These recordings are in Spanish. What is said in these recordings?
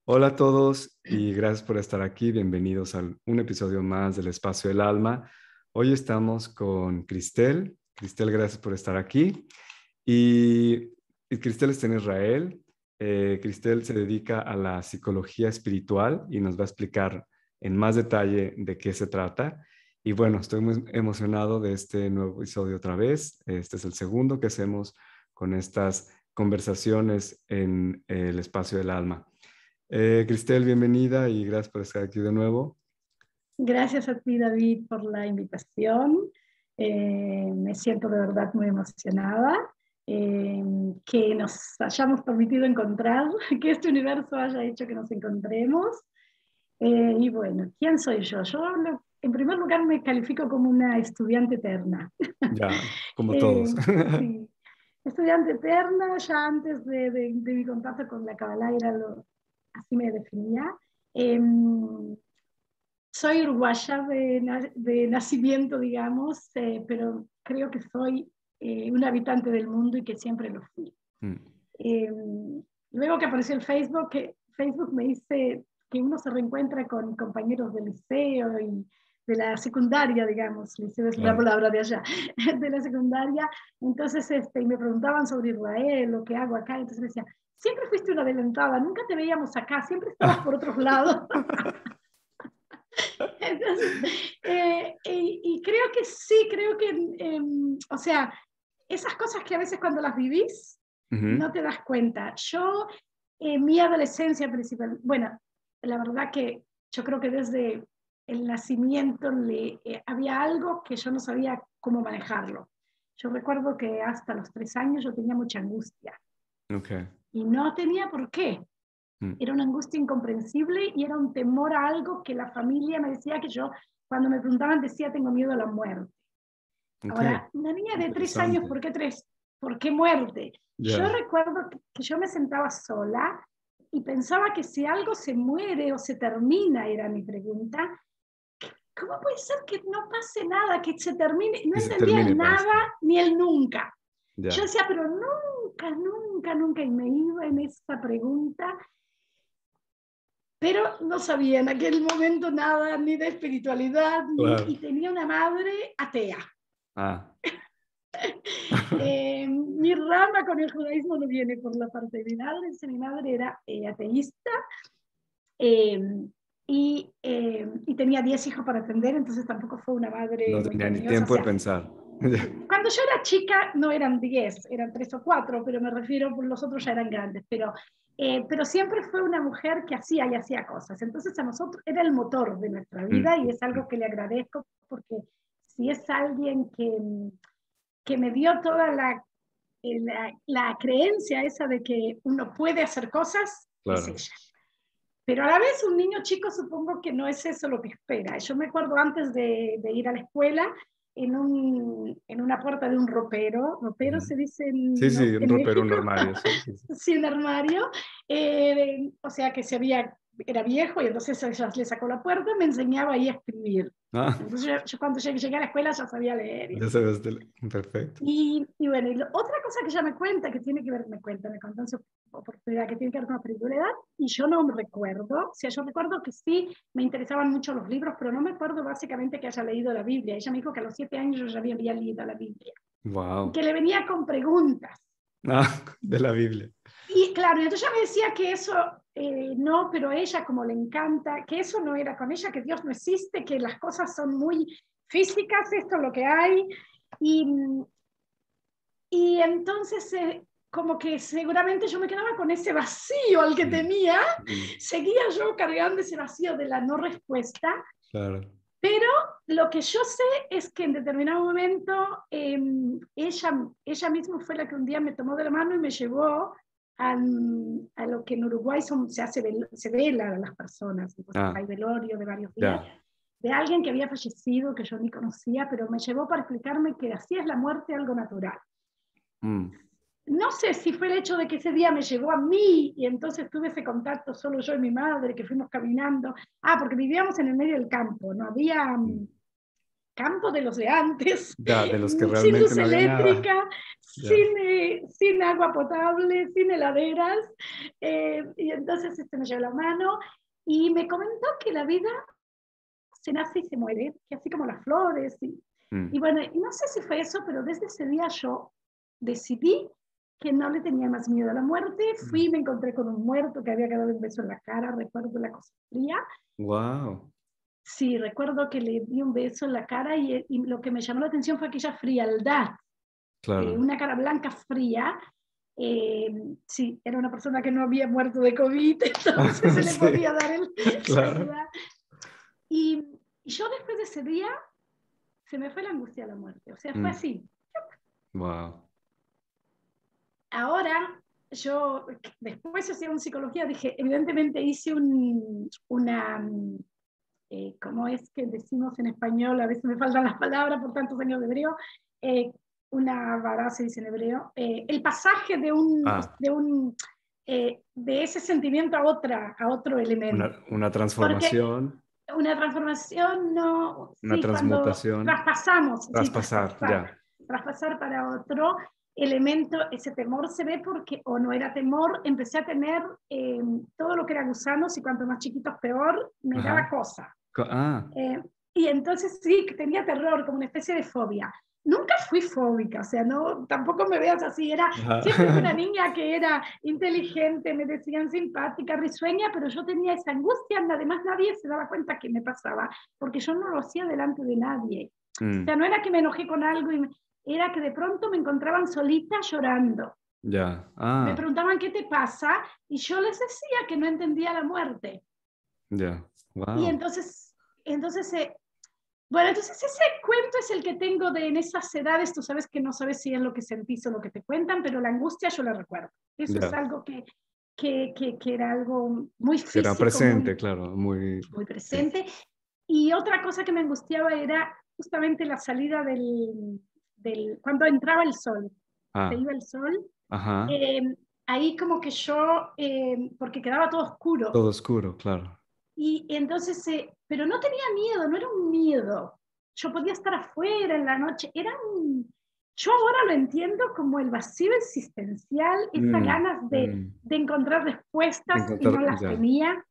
Hola a todos y gracias por estar aquí. Bienvenidos a un episodio más del Espacio del Alma. Hoy estamos con Cristel. Cristel, gracias por estar aquí. Y Cristel está en Israel. Cristel se dedica a la psicología espiritual y nos va a explicar en más detalle de qué se trata. Y bueno, estoy muy emocionado de este nuevo episodio otra vez. Este es el segundo que hacemos con estas conversaciones en el Espacio del Alma. Cristel, bienvenida y gracias por estar aquí de nuevo. Gracias a ti, David, por la invitación. Me siento de verdad muy emocionada que nos hayamos permitido encontrar, que este universo haya hecho que nos encontremos. Y bueno, ¿quién soy yo? En primer lugar, me califico como una estudiante eterna. Ya, como todos. Eh, sí, estudiante eterna, ya antes de mi contacto con la Kabbalah, así me definía. Eh, Soy uruguaya de nacimiento, digamos, pero creo que soy un habitante del mundo y que siempre lo fui. Mm. Eh, Luego que apareció el Facebook, que Facebook me dice que uno se reencuentra con compañeros del liceo y de la secundaria, digamos, liceo es una Claro. palabra de allá, de la secundaria. Entonces y me preguntaban sobre Israel, lo que hago acá, entonces me decían, siempre fuiste una adelantada, nunca te veíamos acá, siempre estabas por otros lados. Entonces, y creo que sí, creo que, o sea, esas cosas que a veces cuando las vivís Ujú. no te das cuenta. Yo, en mi adolescencia principal, bueno, la verdad que yo creo que desde el nacimiento había algo que yo no sabía cómo manejarlo. Yo recuerdo que hasta los 3 años yo tenía mucha angustia Ok. y no tenía por qué. Mm. Era una angustia incomprensible y era un temor a algo que la familia me decía que yo, cuando me preguntaban, decía, tengo miedo a la muerte. Ok. Ahora, una niña de 3 años, Interesante. ¿por qué tres? ¿Por qué muerte? Yo Ya. recuerdo que yo me sentaba sola y pensaba que si algo se muere o se termina, era mi pregunta, ¿cómo puede ser que no pase nada, que se termine? No Que se entendía termine el paz. nada ni el nunca. Yo Ya. decía, pero nunca, nunca, nunca, y me iba en esa pregunta, pero no sabía en aquel momento nada ni de espiritualidad, Claro. y tenía una madre atea. Ah. Mi rama con el judaísmo no viene por la parte de mi madre era ateísta, eh, y tenía 10 hijos para atender, entonces tampoco fue una madre No muy tenía ni cariñosa. O tiempo de sea, pensar. cuando yo era chica no eran 10, eran 3 o 4, pero me refiero, los otros ya eran grandes, pero siempre fue una mujer que hacía y hacía cosas. Entonces a nosotros era el motor de nuestra vida y es algo que le agradezco porque si es alguien que me dio toda la creencia esa de que uno puede hacer cosas, es Claro. ella. Pero a la vez un niño chico supongo que no es eso lo que espera. Yo me acuerdo antes de ir a la escuela, en una puerta de un ropero Ujú. se dice Sí, sí, un en ropero, un México, armario. Sí, sí, sí. sí, un armario, o sea que era viejo y entonces ella le sacó la puerta y me enseñaba ahí a escribir. Ah, Entonces yo cuando llegué a la escuela ya sabía leer. ya sabes. Perfecto. Y bueno, otra cosa que ella me cuenta, que tiene que ver, me contó en su oportunidad, que tiene que ver con la espiritualidad, y yo no me recuerdo, o sea, yo recuerdo que sí me interesaban mucho los libros, pero no me acuerdo básicamente que haya leído la Biblia. Ella me dijo que a los 7 años yo ya había leído la Biblia, y Wow. que le venía con preguntas. Ah, de la Biblia. Y claro, y entonces ella me decía que eso no, pero a ella como le encanta, que eso no era con ella, que Dios no existe, que las cosas son muy físicas, esto es lo que hay. Y, Y entonces, como que seguramente yo me quedaba con ese vacío al que Mm. tenía, Mm. seguía yo cargando ese vacío de la no respuesta, Claro. pero lo que yo sé es que en determinado momento ella misma fue la que un día me tomó de la mano y me llevó a lo que en Uruguay se vela a las personas, entonces Ah, hay velorio de varios días, ya. de alguien que había fallecido, que yo ni conocía, pero me llevó para explicarme que así es la muerte, algo natural. Mm. No sé si fue el hecho de que ese día me llegó a mí y entonces tuve ese contacto solo yo y mi madre, que fuimos caminando. Porque vivíamos en el medio del campo, no había, Mm. campo de los de antes, Ya, de los que sin realmente luz no había nada. eléctrica, Ya. sin agua potable, sin heladeras. Y entonces me llevó la mano y me comentó que la vida se nace y se muere, que así como las flores. Y Mm, bueno, y no sé si fue eso, pero desde ese día yo decidí que no le tenía más miedo a la muerte. Fui y me encontré con un muerto que había quedado un beso en la cara, recuerdo la cosa fría. wow, Sí, recuerdo que le di un beso en la cara y lo que me llamó la atención fue aquella frialdad, claro. una cara blanca fría. Eh, sí, era una persona que no había muerto de COVID, entonces se le Sí, podía dar la claro. ayuda. Y, y yo después de ese día se me fue la angustia a la muerte, o sea, fue Mm, así. wow. Ahora, yo después de hacer un psicología, dije, evidentemente hice ¿cómo es que decimos en español? A veces me faltan las palabras por tantos años de hebreo. Eh, una vara se dice en hebreo. El pasaje Ah, de ese sentimiento a otro elemento. una Porque transformación, una transformación no, una sí, cuando transmutación, traspasamos, sí, traspasar, ya. traspasar para otro elemento, ese temor se ve porque, o no era temor, empecé a tener todo lo que era gusanos y cuanto más chiquitos peor, me daba Ajá. cosa. Ah, Y entonces sí, tenía terror, como una especie de fobia. Nunca fui fóbica, o sea, no, tampoco me veas así, siempre fui una ajá. niña que era inteligente, me decían simpática, risueña, pero yo tenía esa angustia, además nadie se daba cuenta que me pasaba, porque yo no lo hacía delante de nadie. O sea, Mm, no era que me enojé con algo, era que de pronto me encontraban solita llorando. ya. Me Ah, preguntaban, ¿qué te pasa? Y yo les decía que no entendía la muerte. ya. Y Wow. entonces bueno, entonces ese cuento es el que tengo de en esas edades, tú sabes que no sabes si es lo que sentís o lo que te cuentan, pero la angustia yo la recuerdo. Eso es Ya. algo que era algo muy Será físico, presente, muy, claro, muy. muy Sí. presente. Y otra cosa que me angustiaba era justamente la salida cuando entraba el sol, se Ah, iba el sol, ajá. eh, ahí como que yo, porque quedaba todo oscuro, Todo oscuro, claro. y entonces, pero no tenía miedo, no era un miedo. Yo podía estar afuera en la noche. Yo ahora lo entiendo como el vacío existencial, esas Mm, ganas mm. de encontrar respuestas y no Encontrar, las ya, tenía.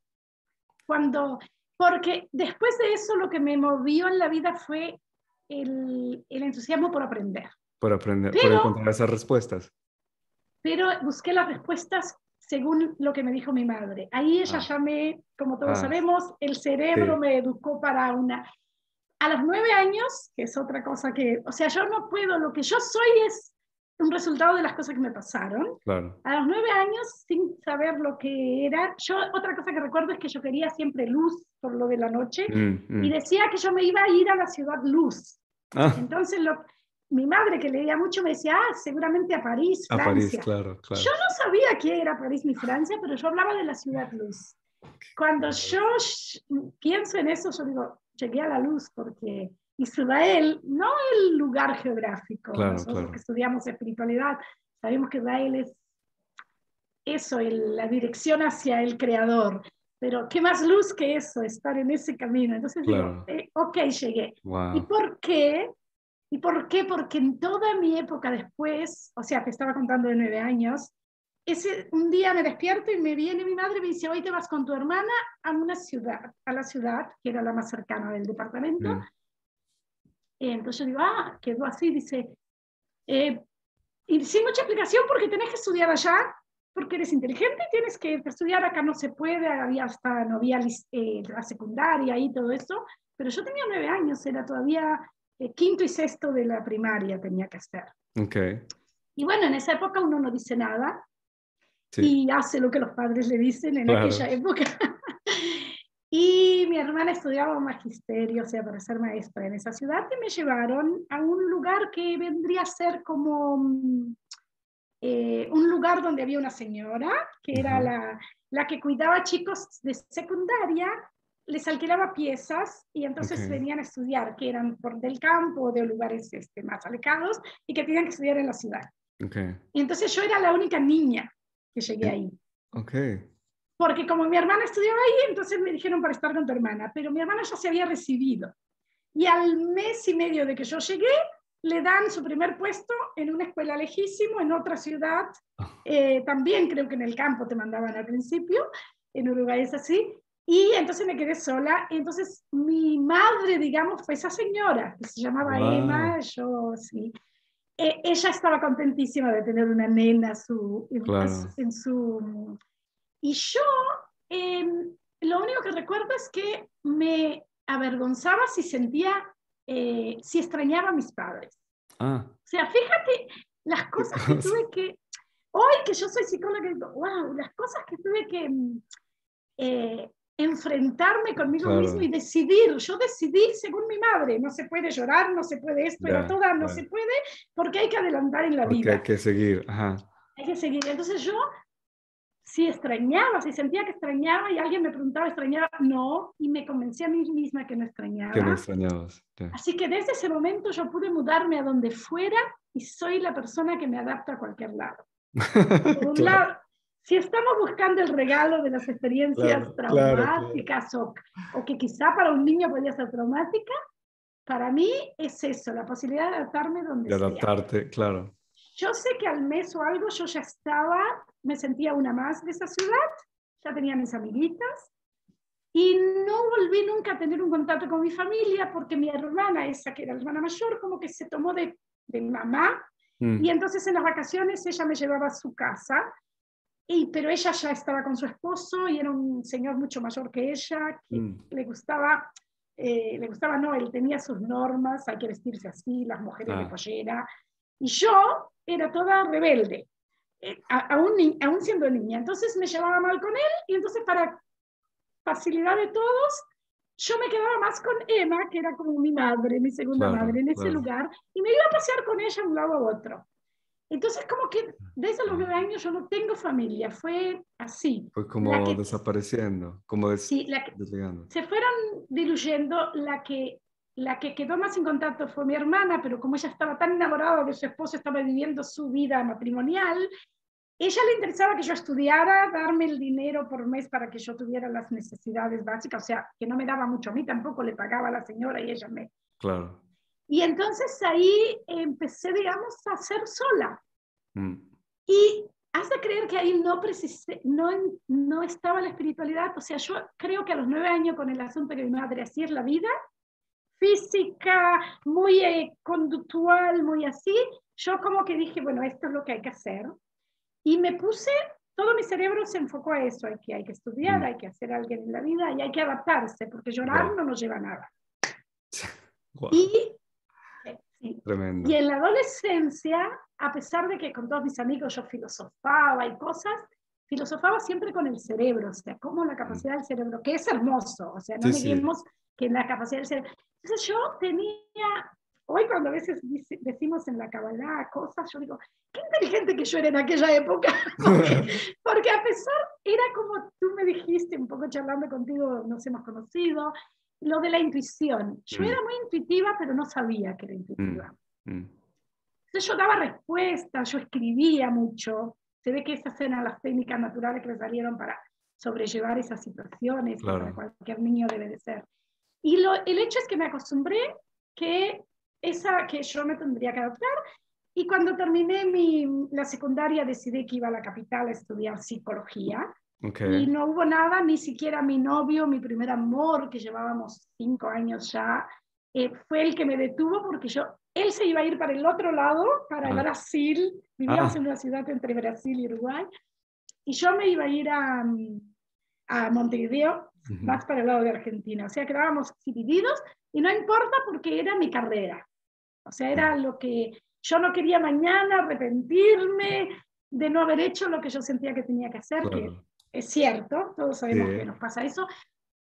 Cuando, porque después de eso lo que me movió en la vida fue el entusiasmo por aprender. por aprender, por Pero encontrar esas respuestas. busqué las respuestas según lo que me dijo mi madre. Ahí ella Ah, ya como todos ah, sabemos, el cerebro sí, me educó para una... A los 9 años, que es otra cosa que, o sea, yo no puedo, lo que yo soy es un resultado de las cosas que me pasaron. claro. A los 9 años, sin saber lo que era, otra cosa que recuerdo es que yo quería siempre luz por lo de la noche Mm, y mm. decía que yo me iba a ir a la ciudad luz. Ah, Entonces, mi madre, que leía mucho, me decía, seguramente a París, a París, Francia. claro, Yo claro. no sabía qué era París ni Francia, pero yo hablaba de la ciudad luz. Cuando yo pienso en eso, yo digo, llegué a la luz porque Israel, no el lugar geográfico, Claro, nosotros que claro. estudiamos espiritualidad, sabemos que Israel es eso, la dirección hacia el creador. Pero qué más luz que eso, estar en ese camino. Entonces digo, Claro. ok, llegué. ¿Y Wow. por qué? ¿Y por qué? Porque en toda mi época después, o sea, te estaba contando de 9 años, un día me despierto y me viene mi madre y me dice, hoy te vas con tu hermana a una ciudad, a la ciudad, que era la más cercana del departamento. Mm, Entonces yo digo, quedó así, dice, eh, y sin mucha explicación porque tenés que estudiar allá, porque eres inteligente y tienes que estudiar acá, no se puede, no había la secundaria y todo eso, pero yo tenía 9 años, era todavía quinto y sexto de la primaria tenía que hacer. ok, Y bueno, en esa época uno no dice nada sí, y hace lo que los padres le dicen en claro. aquella época. Y mi hermana estudiaba magisterio, o sea, para ser maestra en esa ciudad, y me llevaron a un lugar que vendría a ser como un lugar donde había una señora, que era Ajá, la que cuidaba chicos de secundaria, les alquilaba piezas y ok, entonces venían a estudiar, que eran del campo o de lugares más alejados y que tenían que estudiar en la ciudad. ok. Y entonces yo era la única niña que llegué En- ahí. ok, Porque como mi hermana estudiaba ahí, entonces me dijeron para estar con tu hermana, pero mi hermana ya se había recibido. y al mes y medio de que yo llegué, le dan su primer puesto en una escuela lejísimo, en otra ciudad, también creo que en el campo te mandaban al principio, en Uruguay es así, y entonces me quedé sola, entonces mi madre, digamos, fue esa señora, que se llamaba Emma, Wow, yo sí, ella estaba contentísima de tener una nena claro. en su... Y yo, eh, lo único que recuerdo es que me avergonzaba si sentía, si extrañaba a mis padres. Ah, O sea, fíjate las qué cosas que cosa. tuve que, hoy que yo soy psicóloga, digo, wow, las cosas que tuve que enfrentarme conmigo mismo y Claro, decidir. Yo decidí según mi madre, no se puede llorar, no se puede esto, era ya, toda, no se ya. puede, porque hay que adelantar en la Porque hay vida. que seguir. Ajá. Hay que seguir. Entonces yo, si extrañaba, si sentía que extrañaba y alguien me preguntaba, ¿extrañaba? No, y me convencí a mí misma que no Que no extrañaba. extrañabas. Ya. Así que desde ese momento yo pude mudarme a donde fuera y soy la persona que me adapta a cualquier lado. Por un Claro, lado, si estamos buscando el regalo de las experiencias claro, claro, claro. traumáticas o que quizá para un niño podría ser traumática, para mí es eso, la posibilidad de adaptarme donde De sea. adaptarte, claro. Yo sé que al mes o algo yo ya estaba, me sentía una más de esa ciudad, ya tenía mis amiguitas y no volví nunca a tener un contacto con mi familia porque mi hermana, esa que era la hermana mayor, como que se tomó de mamá y Mm, entonces en las vacaciones ella me llevaba a su casa, pero ella ya estaba con su esposo y era un señor mucho mayor que ella, que mm. le gustaba no, él tenía sus normas, hay que vestirse así, las mujeres de Ah, pollera, y yo era toda rebelde, aún siendo niña, entonces me llevaba mal con él, y entonces para facilidad de todos, yo me quedaba más con Emma, que era como mi madre, mi segunda madre, claro, en ese claro. lugar, y me iba a pasear con ella de un lado a otro. Entonces, como que desde los Ah, 9 años yo no tengo familia, fue así. fue La como que, desapareciendo, como sí, la que desligando. se fueron diluyendo, la que quedó más en contacto fue mi hermana, pero como ella estaba tan enamorada de su esposo, estaba viviendo su vida matrimonial, ella le interesaba que yo estudiara, darme el dinero por mes para que yo tuviera las necesidades básicas, o sea, que no me daba mucho a mí, tampoco le pagaba a la señora y ella me... Claro. Y entonces ahí empecé, digamos, a ser sola. Mm, Y has de creer que ahí no estaba la espiritualidad. O sea, yo creo que a los 9 años, con el asunto que mi madre así es la vida, física, muy conductual, muy así, yo como que dije, bueno, esto es lo que hay que hacer. Y me puse, todo mi cerebro se enfocó a eso, hay que estudiar, mm, hay que hacer alguien en la vida y hay que adaptarse, porque llorar ya. no nos lleva a nada. Wow, Y sí. Y tremendo. en la adolescencia, a pesar de que con todos mis amigos yo filosofaba y cosas, filosofaba siempre con el cerebro, o sea, como la Mm. capacidad del cerebro, que es hermoso, o sea, no Sí, sí, neguemos que la capacidad del cerebro. Entonces yo tenía, hoy cuando a veces decimos en la Kabbalah cosas, yo digo, qué inteligente que yo era en aquella época, porque a pesar, era como tú me dijiste, un poco charlando contigo, nos hemos conocido, lo de la intuición. Yo Mm, era muy intuitiva, pero no sabía que era mm, intuitiva. mm. Entonces yo daba respuestas, yo escribía mucho. Se ve que esas eran las técnicas naturales que me salieron para sobrellevar esas situaciones, que para Claro. cualquier niño debe de ser. Y el hecho es que me acostumbré que yo me tendría que adaptar. Y cuando terminé la secundaria decidí que iba a la capital a estudiar psicología. Ok. Y no hubo nada, ni siquiera mi novio, mi primer amor, que llevábamos 5 años ya, fue el que me detuvo porque él se iba a ir para el otro lado, para Ah, Brasil, vivíamos en ah, una ciudad entre Brasil y Uruguay, y yo me iba a ir a Montevideo, ujú, más para el lado de Argentina. O sea, quedábamos divididos y no importa porque era mi carrera. O sea, era mm, lo que yo no quería mañana arrepentirme de no haber hecho lo que yo sentía que tenía que hacer, que claro. es cierto, todos Sí, sabemos que nos pasa eso,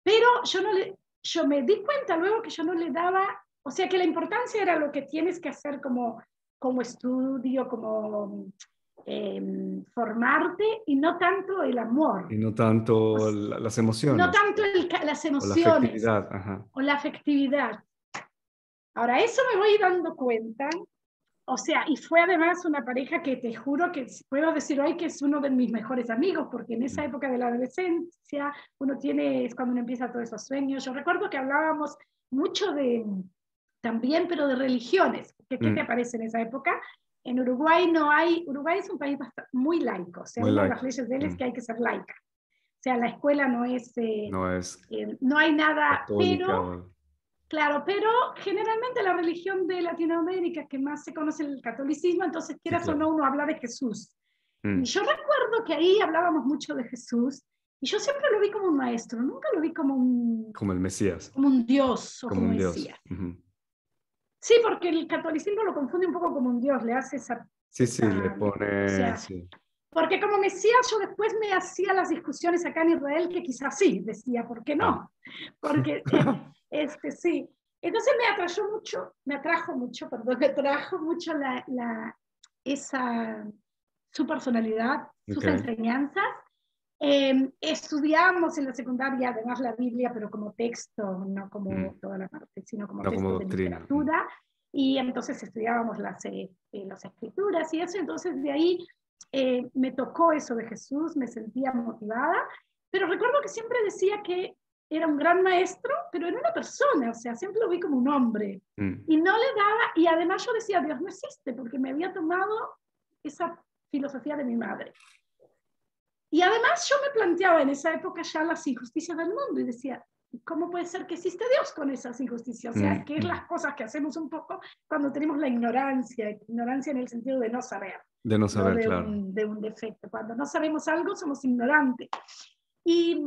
pero yo me di cuenta luego que yo no le daba, o sea, que la importancia era lo que tienes que hacer como estudio, como formarte y no tanto el amor, y no tanto pues, las no emociones tanto las o la emociones afectividad. Ajá. o la afectividad. Ahora, eso me voy dando cuenta, o sea, y fue además una pareja que te juro que puedo decir hoy que es uno de mis mejores amigos, porque en esa Mm, época de la adolescencia es cuando uno empieza todos esos sueños. Yo recuerdo que hablábamos mucho también, pero de religiones. ¿Qué te aparece en esa época? En Uruguay no hay, Uruguay es un país muy laico, o sea, Muy una de laico. las leyes de él es que hay que ser laica. O sea, la escuela no es, No es no hay nada, católica. pero, claro, pero generalmente la religión de Latinoamérica que más se conoce es el catolicismo, entonces Sí, quieras o claro. no, uno habla de Jesús. Y yo recuerdo que ahí hablábamos mucho de Jesús, y yo siempre lo vi como un maestro, nunca lo vi Como el Mesías, como un Dios o como como un Dios. Mesías. Sí, porque el catolicismo lo confunde un poco como un Dios, le hace Sí, sí, le o pone, sea, sí. porque como Mesías yo después me hacía las discusiones acá en Israel que quizás sí, decía, ¿por qué Ah. no? Porque, sí. Entonces me atrajo mucho, perdón, me atrajo mucho su personalidad, sus Ok. enseñanzas. Estudiamos en la secundaria además la Biblia, pero como texto, no como toda la parte, sino como No como texto de doctrina. literatura, y entonces estudiábamos las escrituras y eso, entonces de ahí me tocó eso de Jesús, me sentía motivada, pero recuerdo que siempre decía que era un gran maestro, pero era una persona, o sea, siempre lo vi como un hombre, y no le daba, y además yo decía, Dios no existe, porque me había tomado esa filosofía de mi madre. Y además yo me planteaba en esa época ya las injusticias del mundo y decía, ¿cómo puede ser que existe Dios con esas injusticias? O sea, ¿qué es las cosas que hacemos un poco cuando tenemos la ignorancia en el sentido de no saber, De no no saber, claro. de un defecto? Cuando no sabemos algo somos ignorantes. Y,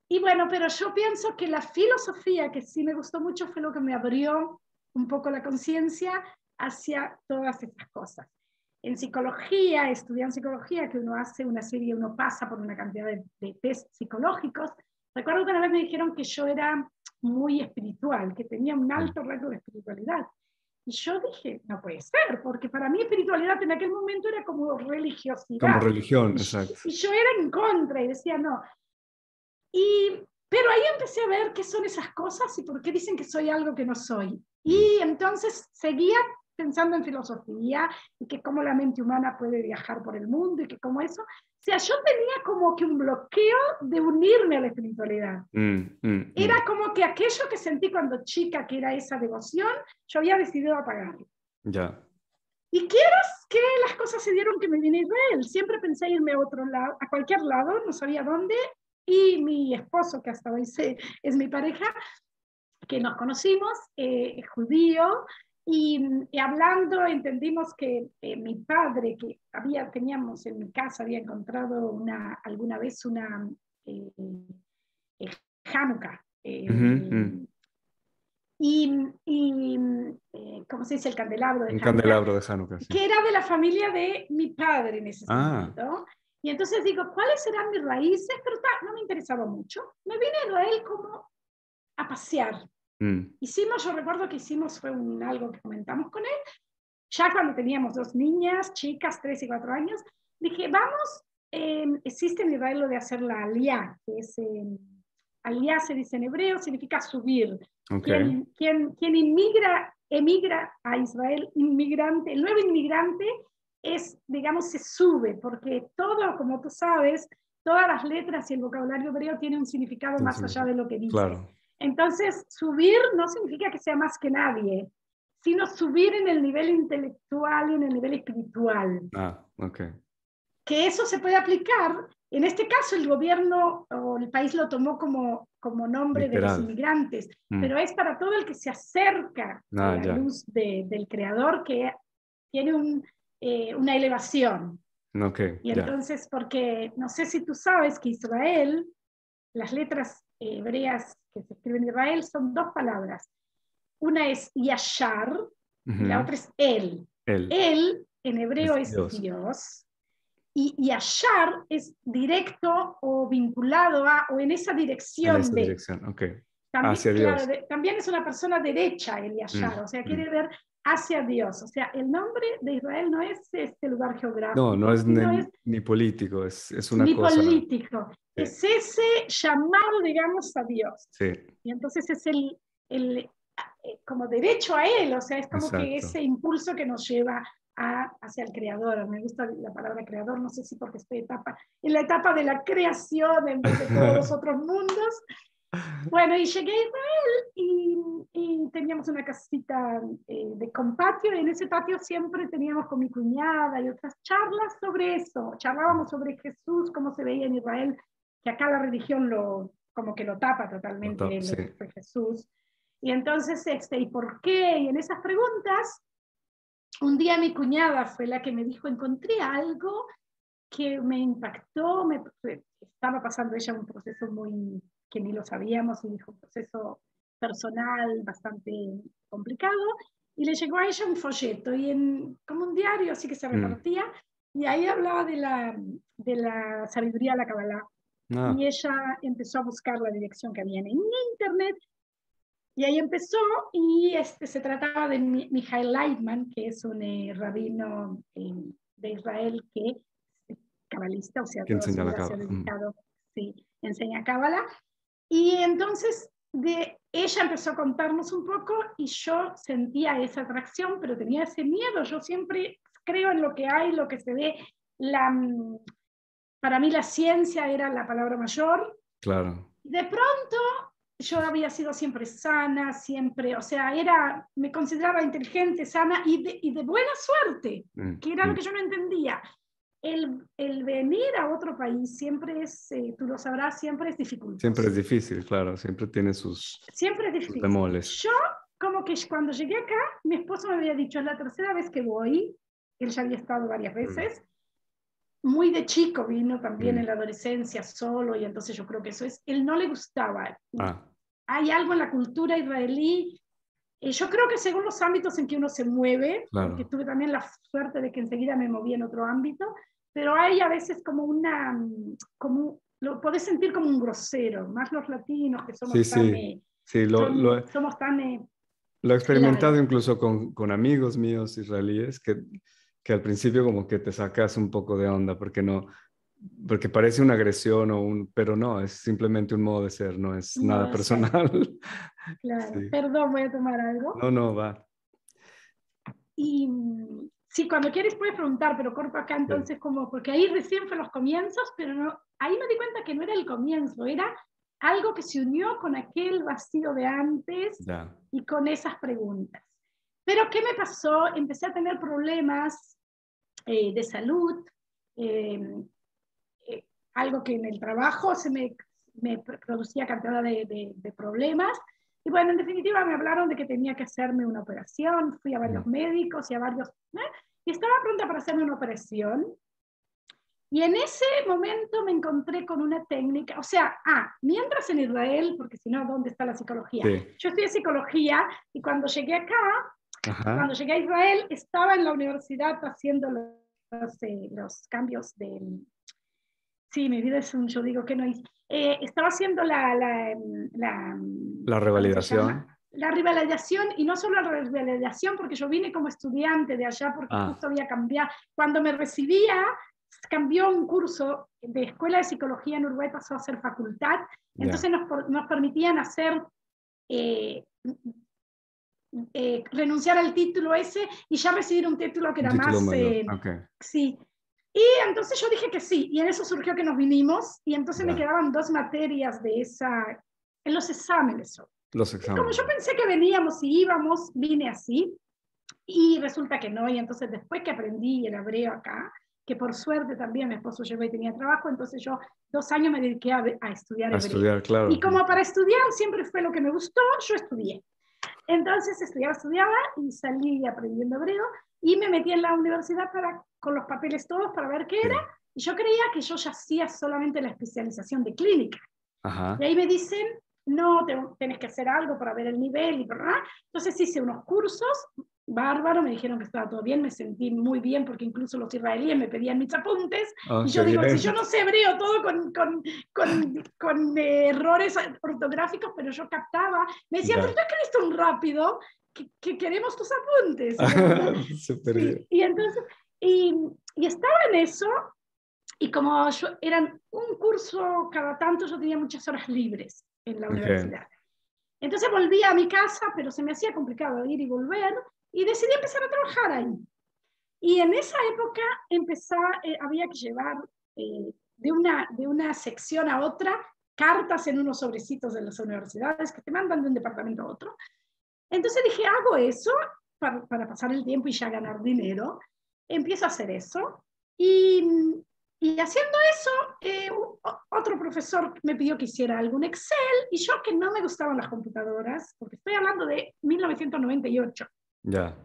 y bueno, pero yo pienso que la filosofía que sí me gustó mucho fue lo que me abrió un poco la conciencia hacia todas estas cosas. En psicología, estudiando psicología, que uno hace una serie, uno pasa por una cantidad de test psicológicos. Recuerdo que una vez me dijeron que yo era muy espiritual, que tenía un alto rango de espiritualidad. Y yo dije, no puede ser, porque para mí espiritualidad en aquel momento era como Como religiosidad. religión, exacto. Y yo era en contra y decía, no. Pero ahí empecé a ver qué son esas cosas y por qué dicen que soy algo que no soy. Y entonces seguía pensando en filosofía y que cómo la mente humana puede viajar por el mundo y que cómo eso. O sea, yo tenía como que un bloqueo de unirme a la espiritualidad. Era como que aquello que sentí cuando chica, que era esa devoción, yo había decidido apagarlo. Ya. Y quieras que las cosas se dieron que me vine a Israel. Siempre pensé irme a otro lado, a cualquier lado, no sabía dónde. Y mi esposo, que hasta hoy es mi pareja, que nos conocimos, es judío, y hablando entendimos que mi padre, que teníamos en mi casa, había encontrado alguna vez una Hanukkah. ¿Cómo se dice? El candelabro de Un Hanukkah, candelabro de Hanukkah, sí. que era de la familia de mi padre en ese Ah. sentido. Y entonces digo, ¿cuáles serán mis raíces? Pero no me interesaba mucho. Me vine a Israel como a pasear. Yo recuerdo que fue algo que comentamos con él, ya cuando teníamos 2 niñas, chicas, 3 y 4 años, dije, vamos, existe en Israel lo de hacer la aliyá, que es, aliyá se dice en hebreo, significa subir. Okay. Quien emigra a Israel, el nuevo inmigrante digamos, se sube, porque todo, como tú sabes, todas las letras y el vocabulario hebreo tiene un significado más allá de lo que dice. Claro. Entonces, subir no significa que sea más que nadie, sino subir en el nivel intelectual y en el nivel espiritual. Ah, ok. Que eso se puede aplicar, en este caso el gobierno o el país lo tomó como nombre de los inmigrantes, pero es para todo el que se acerca a la luz del Creador, que tiene una elevación. Okay, y entonces, porque no sé si tú sabes que Israel, las letras hebreas que se escriben en Israel son 2 palabras. Una es Yashar y la otra es El. El en hebreo es Dios. Y Yashar es directo o vinculado a, o en esa dirección. En esa dirección, ok. También, hacia Dios. Claro, también es una persona derecha el Yashar, o sea, quiere ver hacia Dios. O sea, el nombre de Israel no es este lugar geográfico. No es ni político, es una ni cosa. Ni político. Sí. Es ese llamado, digamos, a Dios. Sí. Y entonces es como derecho a Él, o sea, es como Exacto. que ese impulso que nos lleva hacia el Creador. Me gusta la palabra Creador, no sé si porque estoy en la etapa de la creación en vez de todos los otros mundos. Bueno, y llegué a Israel y teníamos una casita con patio, y en ese patio siempre teníamos con mi cuñada y otras charlas sobre eso. Charlábamos sobre Jesús, cómo se veía en Israel, que acá la religión como que lo tapa totalmente Sí. lo que fue Jesús. Y entonces, ¿y por qué? Y en esas preguntas, un día mi cuñada fue la que me dijo, encontré algo que me impactó, estaba pasando ella un proceso muy, que ni lo sabíamos, y dijo, un proceso personal bastante complicado, y le llegó a ella un folleto, como un diario, así que se repartía, y ahí hablaba de la sabiduría de la Kabbalah. Y ella empezó a buscar la dirección que había en internet, y ahí empezó, y se trataba de Michael Leitman, que es un rabino de Israel que es cabalista, o sea, ¿Quién toda su enseña la vida se ha Cábala? dedicado, sí, enseña Cábala. Y entonces ella empezó a contarnos un poco, y yo sentía esa atracción, pero tenía ese miedo. Yo siempre creo en lo que hay, lo que se ve. Para mí la ciencia era la palabra mayor. Claro. De pronto yo había sido siempre sana, siempre, o sea, me consideraba inteligente, sana y de buena suerte, que era lo que yo no entendía. El venir a otro país siempre es, tú lo sabrás, siempre es dificultoso. Siempre es difícil, claro, siempre tiene siempre es difícil. sus bemoles. Yo, como que cuando llegué acá, mi esposo me había dicho, es la tercera vez que voy, él ya había estado varias veces, muy de chico vino también en la adolescencia solo, y entonces yo creo que eso él no le gustaba. Hay algo en la cultura israelí, yo creo que según los ámbitos en que uno se mueve, porque tuve también la suerte de que enseguida me moví en otro ámbito, pero hay a veces como lo podés sentir como un grosero, más los latinos que somos somos tan... Lo he experimentado incluso con amigos míos israelíes que al principio como que te sacas un poco de onda porque parece una agresión pero no, es simplemente un modo de ser, no es nada personal. Claro, perdón, voy a tomar algo. No, va. Y sí, cuando quieres puedes preguntar, pero corto acá entonces porque ahí recién fue los comienzos, pero no, ahí me di cuenta que no era el comienzo, era algo que se unió con aquel vacío de antes y con esas preguntas. Pero ¿qué me pasó? Empecé a tener problemas de salud, algo que en el trabajo me producía cantidad de problemas. Y bueno, en definitiva me hablaron de que tenía que hacerme una operación, fui a varios médicos y a varios... y estaba pronta para hacerme una operación. Y en ese momento me encontré con una técnica, o sea, mientras en Israel, porque si no, ¿dónde está la psicología? Yo estudié psicología, y cuando llegué acá, cuando llegué a Israel, estaba en la universidad haciendo los cambios de... Sí, mi vida es yo digo que no hice. Estaba haciendo la revalidación. La revalidación, y no solo la revalidación, porque yo vine como estudiante de allá, porque justo había cambiado. Cuando me recibía, cambió un curso de escuela de psicología en Uruguay, pasó a ser facultad, entonces nos permitían hacer, renunciar al título ese y ya recibir un título que era título más... mayor. Sí. Y entonces yo dije que sí, y en eso surgió que nos vinimos, y entonces me quedaban 2 materias de en los exámenes. Y como yo pensé que veníamos y íbamos, vine así, y resulta que no, y entonces después que aprendí el hebreo acá, que por suerte también mi esposo llegó y tenía trabajo, entonces yo 2 años me dediqué a estudiar hebreo. Estudiar, claro. Y como para estudiar siempre fue lo que me gustó, yo estudié. Entonces estudiaba y salí aprendiendo hebreo, y me metí en la universidad con los papeles todos para ver qué era, y yo creía que yo ya hacía solamente la especialización de clínica. Y ahí me dicen, no, tenés que hacer algo para ver el nivel, y ¿verdad? Entonces hice unos cursos, bárbaro, me dijeron que estaba todo bien, me sentí muy bien, porque incluso los israelíes me pedían mis apuntes, y yo digo, si yo no sé hebreo, todo con errores ortográficos, pero yo captaba, me decían, pero tú escribiste un rápido, que queremos tus apuntes. Súper bien. Y entonces, y estaba en eso, y como eran un curso cada tanto, yo tenía muchas horas libres en la universidad. Entonces volví a mi casa, pero se me hacía complicado ir y volver, y decidí empezar a trabajar ahí. Y en esa época había que llevar de una sección a otra cartas en unos sobrecitos de las universidades que te mandan de un departamento a otro. Entonces dije, hago eso para pasar el tiempo y ya ganar dinero. Empiezo a hacer eso. Y haciendo eso, otro profesor me pidió que hiciera algún Excel y yo que no me gustaban las computadoras, porque estoy hablando de 1998. Ya.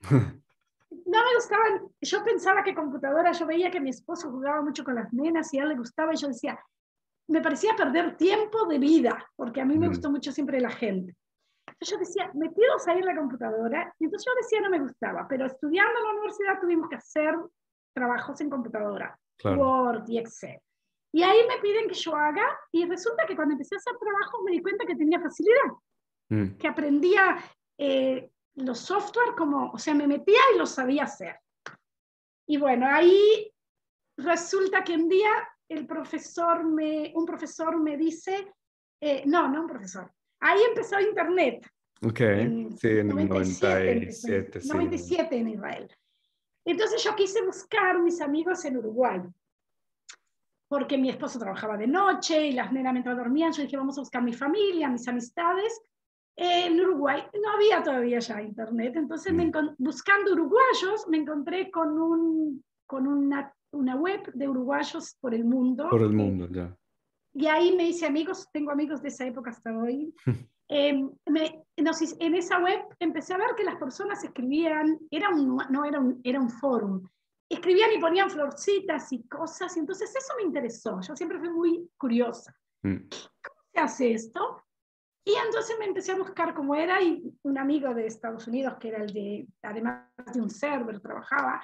No me gustaban, yo pensaba que computadora, yo veía que mi esposo jugaba mucho con las nenas y a él le gustaba y yo decía, me parecía perder tiempo de vida, porque a mí me gustó mucho siempre la gente. Entonces yo decía, metidos ahí en la computadora, y entonces yo decía no me gustaba, pero estudiando en la universidad tuvimos que hacer trabajos en computadora, Claro. Word y Excel. Y ahí me piden que yo haga, y resulta que cuando empecé a hacer trabajo me di cuenta que tenía facilidad, que aprendía los software como, o sea, me metía y lo sabía hacer. Y bueno, ahí resulta que un día un profesor me dice, no un profesor, ahí empezó Internet, Ok, en sí, en el 97 empezó, 97, sí. 97 en Israel. Entonces yo quise buscar mis amigos en Uruguay, porque mi esposo trabajaba de noche y las nenas mientras dormían, yo dije, vamos a buscar mi familia, mis amistades. En Uruguay no había todavía ya internet, entonces buscando uruguayos me encontré con una web de uruguayos por el Por mundo, el mundo, ya. y ahí me hice amigos, tengo amigos de esa época hasta hoy. En esa web empecé a ver que las personas escribían, era un fórum, escribían y ponían florcitas y cosas, y entonces eso me interesó, yo siempre fui muy curiosa. ¿Cómo se hace esto? Y entonces me empecé a buscar cómo era, y un amigo de Estados Unidos, que era además de un server, trabajaba,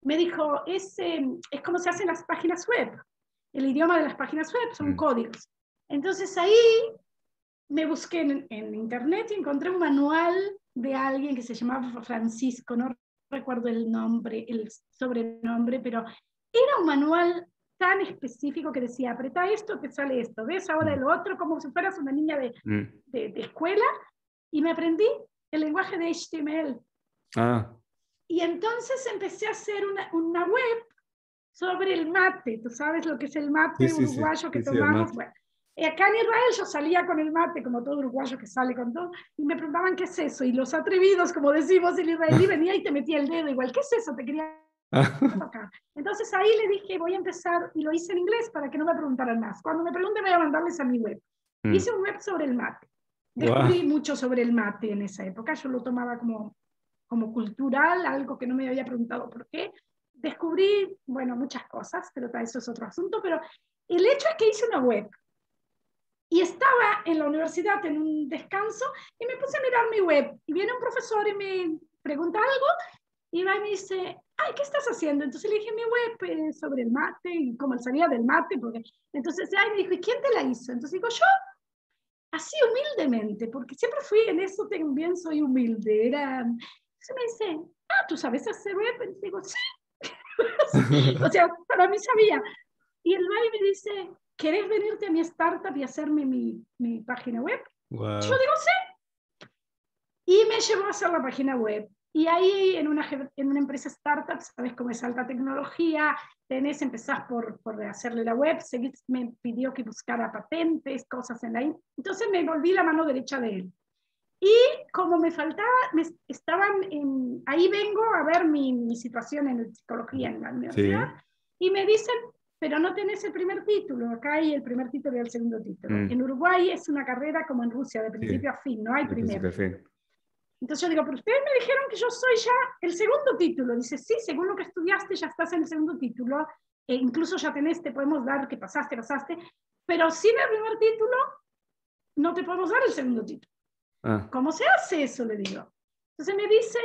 me dijo, es como se hacen las páginas web. El idioma de las páginas web son códigos. Entonces ahí me busqué en internet y encontré un manual de alguien que se llamaba Francisco, no recuerdo el nombre, el sobrenombre, pero era un manual tan específico que decía, apretá esto, te sale esto, ves ahora el otro, como si fueras una niña de escuela, y me aprendí el lenguaje de HTML. Y entonces empecé a hacer una web sobre el mate. Tú sabes lo que es el mate uruguayo que tomamos. Bueno, acá en Israel yo salía con el mate, como todo uruguayo que sale con todo, y me preguntaban qué es eso. Y los atrevidos, como decimos el israelí, venía y te metía el dedo igual. ¿Qué es eso? Te quería tocar. Entonces ahí le dije, voy a empezar, y lo hice en inglés para que no me preguntaran más. Cuando me pregunten voy a mandarles a mi web. Hice un web sobre el mate. Descubrí mucho sobre el mate en esa época. Yo lo tomaba como cultural, algo que no me había preguntado por qué. Descubrí, bueno, muchas cosas, pero eso es otro asunto, pero el hecho es que hice una web y estaba en la universidad en un descanso y me puse a mirar mi web y viene un profesor y me pregunta algo y va y me dice, ay, ¿qué estás haciendo? Entonces le dije, mi web sobre el mate y cómo salía del mate, porque entonces ay, me dijo, ¿y quién te la hizo? Entonces digo, yo, así humildemente, porque siempre fui en eso, también soy humilde, entonces me dice, ¿tú sabes hacer web? Y digo, sí. O sea, para mí sabía. Y el va y me dice, ¿querés venirte a mi startup y hacerme mi página web? Yo digo, sí. Y me llevó a hacer la página web. Y ahí en una empresa startup, sabes cómo es alta tecnología, empezás por hacerle la web, me pidió que buscara patentes, cosas en la... Entonces me volví la mano derecha de él. Y como me faltaba, ahí vengo a ver mi situación en psicología en la universidad, y me dicen, pero no tenés el primer título, acá hay el primer título y el segundo título. En Uruguay es una carrera como en Rusia, de principio a fin, no hay primero. Entonces yo digo, pero ustedes me dijeron que yo soy ya el segundo título. Dice, sí, según lo que estudiaste ya estás en el segundo título, incluso ya te podemos dar que pasaste, pero sin el primer título no te podemos dar el segundo título. ¿Cómo se hace eso? Le digo. Entonces me dicen,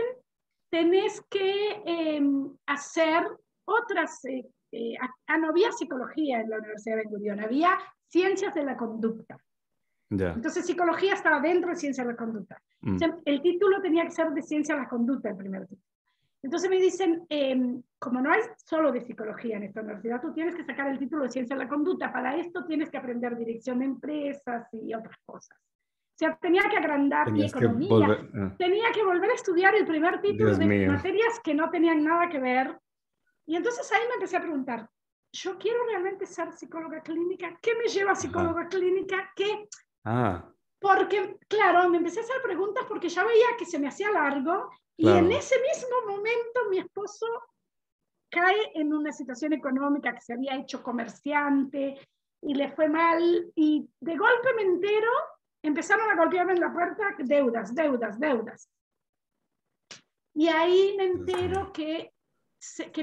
tenés que hacer otras, no había psicología en la Universidad de Ben Gurión, había ciencias de la conducta. Entonces psicología estaba dentro de ciencias de la conducta. El título tenía que ser de ciencias de la conducta, el primer título. Entonces me dicen, como no hay solo de psicología en esta universidad, tú tienes que sacar el título de ciencia de la conducta. Para esto tienes que aprender dirección de empresas y otras cosas. O sea, tenía que agrandar y economía. Tenía que volver a estudiar el primer título de materias que no tenían nada que ver. Y entonces ahí me empecé a preguntar, ¿yo quiero realmente ser psicóloga clínica? ¿Qué me lleva a psicóloga clínica? ¿Qué? Porque, claro, me empecé a hacer preguntas porque ya veía que se me hacía largo y en Claro. ese mismo momento mi esposo cae en una situación económica que se había hecho comerciante y le fue mal y de golpe me entero, empezaron a golpearme en la puerta, deudas, deudas, deudas. Y ahí me entero que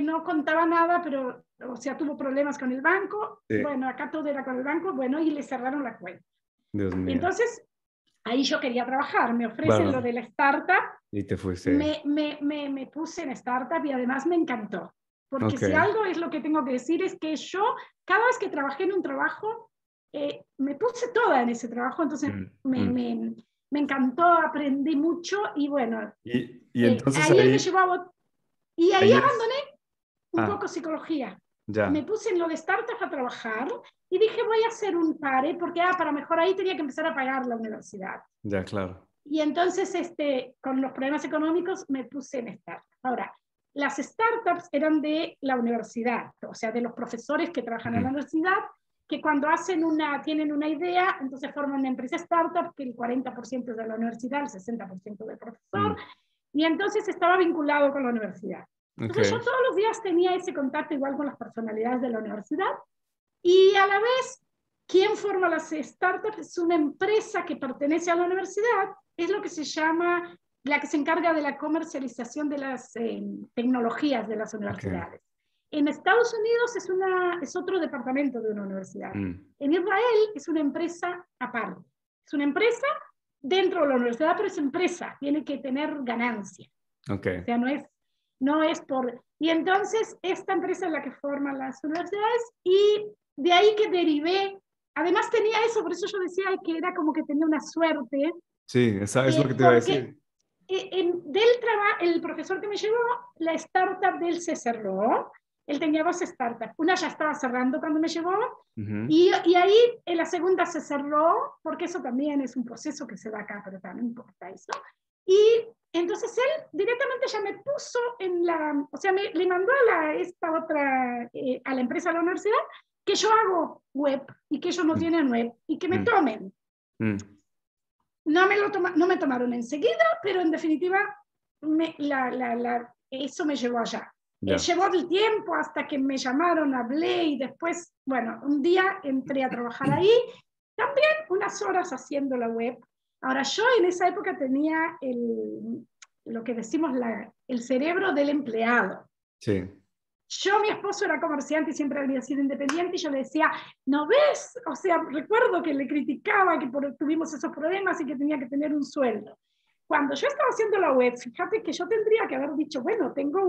no contaba nada, pero, o sea, tuvo problemas con el banco. Sí. Bueno, acá todo era con el banco, bueno, y le cerraron la cuenta. Dios Y mío. entonces, ahí yo quería trabajar, me ofrecen lo Claro. de la startup, Y te fuiste. me puse en startup y además me encantó. Porque Ok. si algo es lo que tengo que decir es que yo, cada vez que trabajé en un trabajo, me puse toda en ese trabajo, entonces Mm, me, mm. me, me encantó, aprendí mucho y bueno, Y entonces ahí él me ahí, llevó a... Y ahí ahí es. abandoné un Ah, poco psicología. Me ya, puse en lo de startup a trabajar y dije voy a hacer un pare porque para mejor ahí tenía que empezar a pagar la universidad. ya, claro. Y entonces con los problemas económicos me puse en startup. Ahora, las startups eran de la universidad, o sea, de los profesores que trabajan en la Mm, universidad, que cuando tienen una idea, entonces forman una empresa startup, que el 40% es de la universidad, el 60% del profesor, mm. y entonces estaba vinculado con la universidad. Ok, Entonces yo todos los días tenía ese contacto igual con las personalidades de la universidad y a la vez, ¿quién forma las startups? Es una empresa que pertenece a la universidad, es lo que se llama, la que se encarga de la comercialización de las tecnologías de las ok. universidades. En Estados Unidos es otro departamento de una universidad. Mm, En Israel es una empresa aparte. Es una empresa dentro de la universidad, pero es empresa, tiene que tener ganancia. ok, O sea, no es por... Y entonces esta empresa es la que forma las universidades y de ahí que derivé, además tenía eso, por eso yo decía que era como que tenía una suerte, sí, esa es lo que te iba a porque decir. el profesor que me llevó, la startup de él se cerró, él tenía dos startups, una ya estaba cerrando cuando me llevó, Ujú, y ahí en la segunda se cerró, porque eso también es un proceso que se da acá, pero también importa eso. Y entonces él directamente ya me puso o sea, le mandó esta otra, a la empresa de la universidad, que yo hago web y que ellos no mm, tienen web y que me mm, tomen. mm. No me tomaron enseguida, pero en definitiva eso me llevó allá. Ya, Llevó el tiempo hasta que me llamaron, hablé y después, bueno, un día entré a trabajar ahí, también unas horas haciendo la web. Ahora yo en esa época tenía lo que decimos el cerebro del empleado. sí, Mi esposo era comerciante y siempre había sido independiente y yo le decía, ¿no ves? O sea, recuerdo que le criticaba que tuvimos esos problemas y que tenía que tener un sueldo. Cuando yo estaba haciendo la web, fíjate que yo tendría que haber dicho, bueno, tengo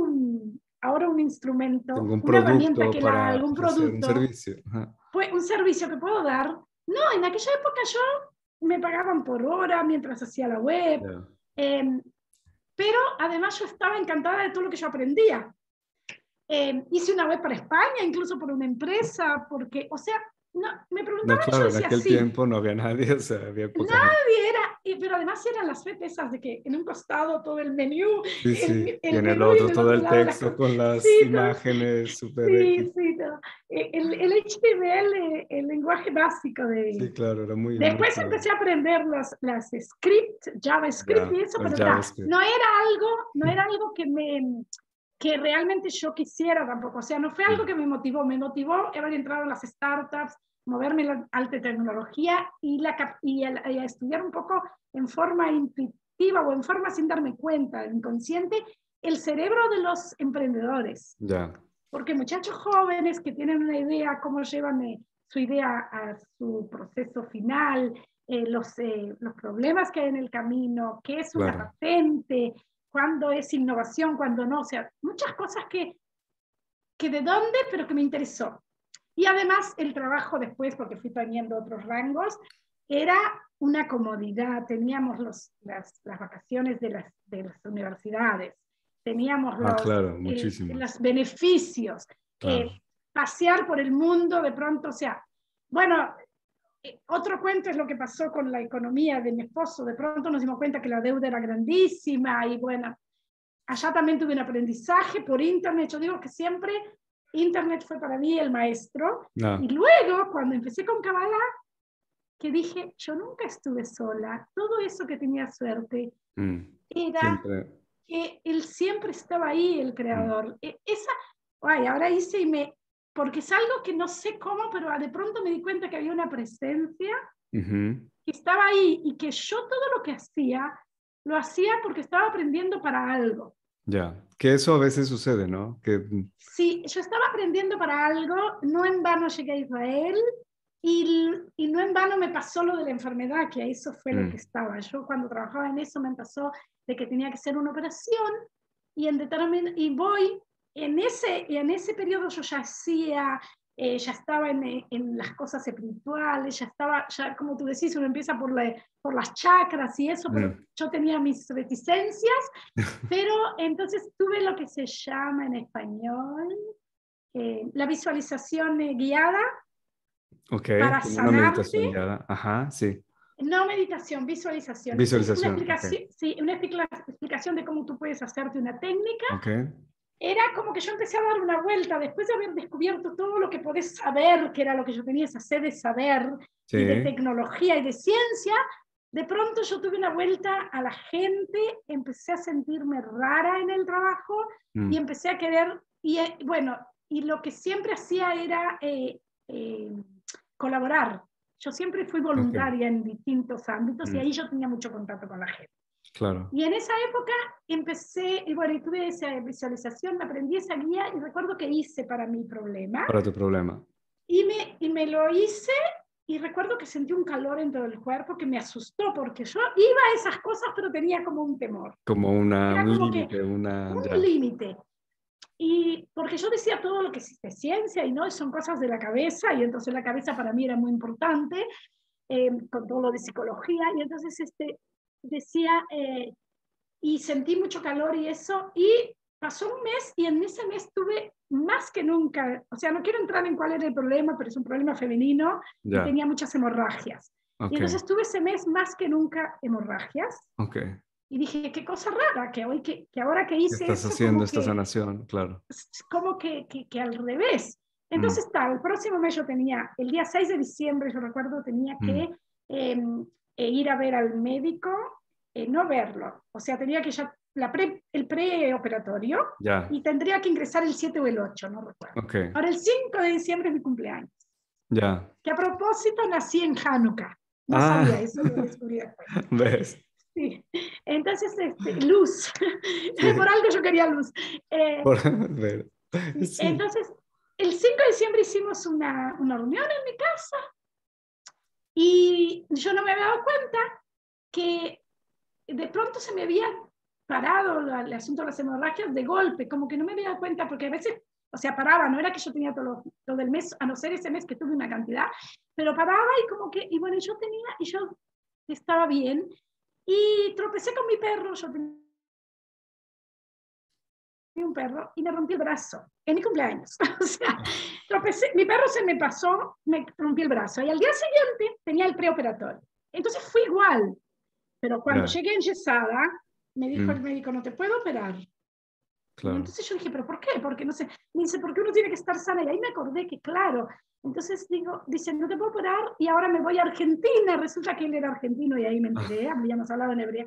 ahora un tengo instrumento, un una herramienta producto que la para algún ofrecer un producto, servicio. Ajá, un servicio que puedo dar. No, en aquella época me pagaban por hora mientras hacía la web, ya. eh, pero además yo estaba encantada de todo lo que yo aprendía. Hice una web para España, incluso por una empresa, porque, o sea, no, me No, preguntaban y yo claro, en decía aquel sí. tiempo no había nadie, o sea, había poca gente. Nadie era, pero además eran las web esas de que en un costado todo el menú, Sí, sí. Y el en el menú y en otro el todo otro el lado las texto cosas. con las Sí, imágenes super X. sí, sí. No. El HTML, el lenguaje básico de... Sí, claro, era muy, muy Después claro. empecé a aprender las script, JavaScript Ya, y eso, el pero JavaScript. no era algo que realmente yo quisiera tampoco. O sea, no fue algo Mm, que me motivó haber entrado en las startups, moverme en la alta tecnología y a estudiar un poco en forma intuitiva o en forma sin darme cuenta, inconsciente, el cerebro de los emprendedores. ya, Porque muchachos jóvenes que tienen una idea, cómo llevan su idea a su proceso final, los problemas que hay en el camino, qué es una claro. patente, cuándo es innovación, cuándo no, o sea, muchas cosas que de dónde, pero que me interesó. Y además el trabajo después, porque fui teniendo otros rangos, era una comodidad, teníamos las vacaciones de las universidades, teníamos Ah, claro, muchísimas. los beneficios, Claro. pasear por el mundo de pronto, o sea, bueno, otro cuento es lo que pasó con la economía de mi esposo, de pronto nos dimos cuenta que la deuda era grandísima y bueno, allá también tuve un aprendizaje por internet, yo digo que siempre internet fue para mí el maestro, No, y luego cuando empecé con Kabbalah, que dije, yo nunca estuve sola, todo eso que tenía suerte era Siempre. que él siempre estaba ahí, el creador. Ahora hice porque es algo que no sé cómo, pero de pronto me di cuenta que había una presencia que estaba ahí y que yo todo lo que hacía, lo hacía porque estaba aprendiendo para algo. Ya, que eso a veces sucede, ¿no? Que, Sí, yo estaba aprendiendo para algo, no en vano llegué a Israel y no en vano me pasó lo de la enfermedad, que eso fue lo que estaba. Yo cuando trabajaba en eso me pasó de que tenía que hacer una operación y voy, en ese periodo yo ya hacía, ya estaba en las cosas espirituales, ya estaba, ya como tú decís, uno empieza por las chakras y eso, pero yo tenía mis reticencias, pero entonces tuve lo que se llama en español la visualización guiada ok, para como una sanarte. meditación guiada. Ajá, sí. No meditación, visualización. Esa es una Visualización, ok. explicación, sí, una explicación de cómo tú puedes hacerte una técnica. Ok. Era como que yo empecé a dar una vuelta después de haber descubierto todo lo que podés saber, que era lo que yo tenía esa sed de saber Sí. y de tecnología y de ciencia. De pronto yo tuve una vuelta a la gente, empecé a sentirme rara en el trabajo y empecé a querer, y lo que siempre hacía era colaborar. Yo siempre fui Ok. voluntaria en distintos ámbitos y ahí yo tenía mucho contacto con la gente. Claro. Y en esa época empecé, y tuve esa visualización, me aprendí esa guía y recuerdo que hice para mi problema. Para tu problema. Y me lo hice y recuerdo que sentí un calor en todo el cuerpo que me asustó porque yo iba a esas cosas pero tenía como un temor. Como un Era como que límite, un ya. límite. Y porque yo decía todo lo que existe ciencia y no, son cosas de la cabeza y entonces la cabeza para mí era muy importante con todo lo de psicología y entonces decía y sentí mucho calor y eso y pasó un mes y en ese mes tuve más que nunca, o sea, no quiero entrar en cuál era el problema, pero es un problema femenino y Ya. tenía muchas hemorragias. Y Ok. entonces tuve ese mes más que nunca hemorragias Ok. y dije, qué cosa rara, que ahora que ¿Qué hice estás eso, haciendo esta sanación? Claro. como que al revés. Entonces, el próximo mes yo tenía, el día 6 de diciembre, yo recuerdo, tenía que ir a ver al médico, no verlo, o sea, tenía que ya, el preoperatorio, Ya. y tendría que ingresar el 7 o el 8, no recuerdo. Ok. Ahora, el 5 de diciembre es mi cumpleaños, Ya. que a propósito nací en Hanukkah, no sabía, Ah, eso lo descubrí después. ¿ves? Sí. Entonces, luz, por Sí. algo yo quería luz. Por ver. Sí, Sí. entonces, el 5 de diciembre hicimos una reunión en mi casa y yo no me había dado cuenta que de pronto se me había parado el asunto de las hemorragias de golpe, como que no me había dado cuenta, porque a veces, o sea, paraba, no era que yo tenía todo el mes, a no ser ese mes que tuve una cantidad, pero paraba y como que, y bueno, yo estaba bien, y tropecé con mi perro, yo tenía un perro y me rompí el brazo en mi cumpleaños. O sea, tropecé, mi perro se me pasó, me rompí el brazo y al día siguiente tenía el preoperatorio. Entonces fui igual, pero cuando Ya. llegué enyesada, me dijo el médico, no te puedo operar. Y Claro. entonces yo dije, ¿pero por qué? Porque no sé, me dice, porque uno tiene que estar sana. Y ahí me acordé que, claro, entonces dice, no te puedo operar y ahora me voy a Argentina. Resulta que él era argentino y ahí me enteré, habíamos hablado en hebreo.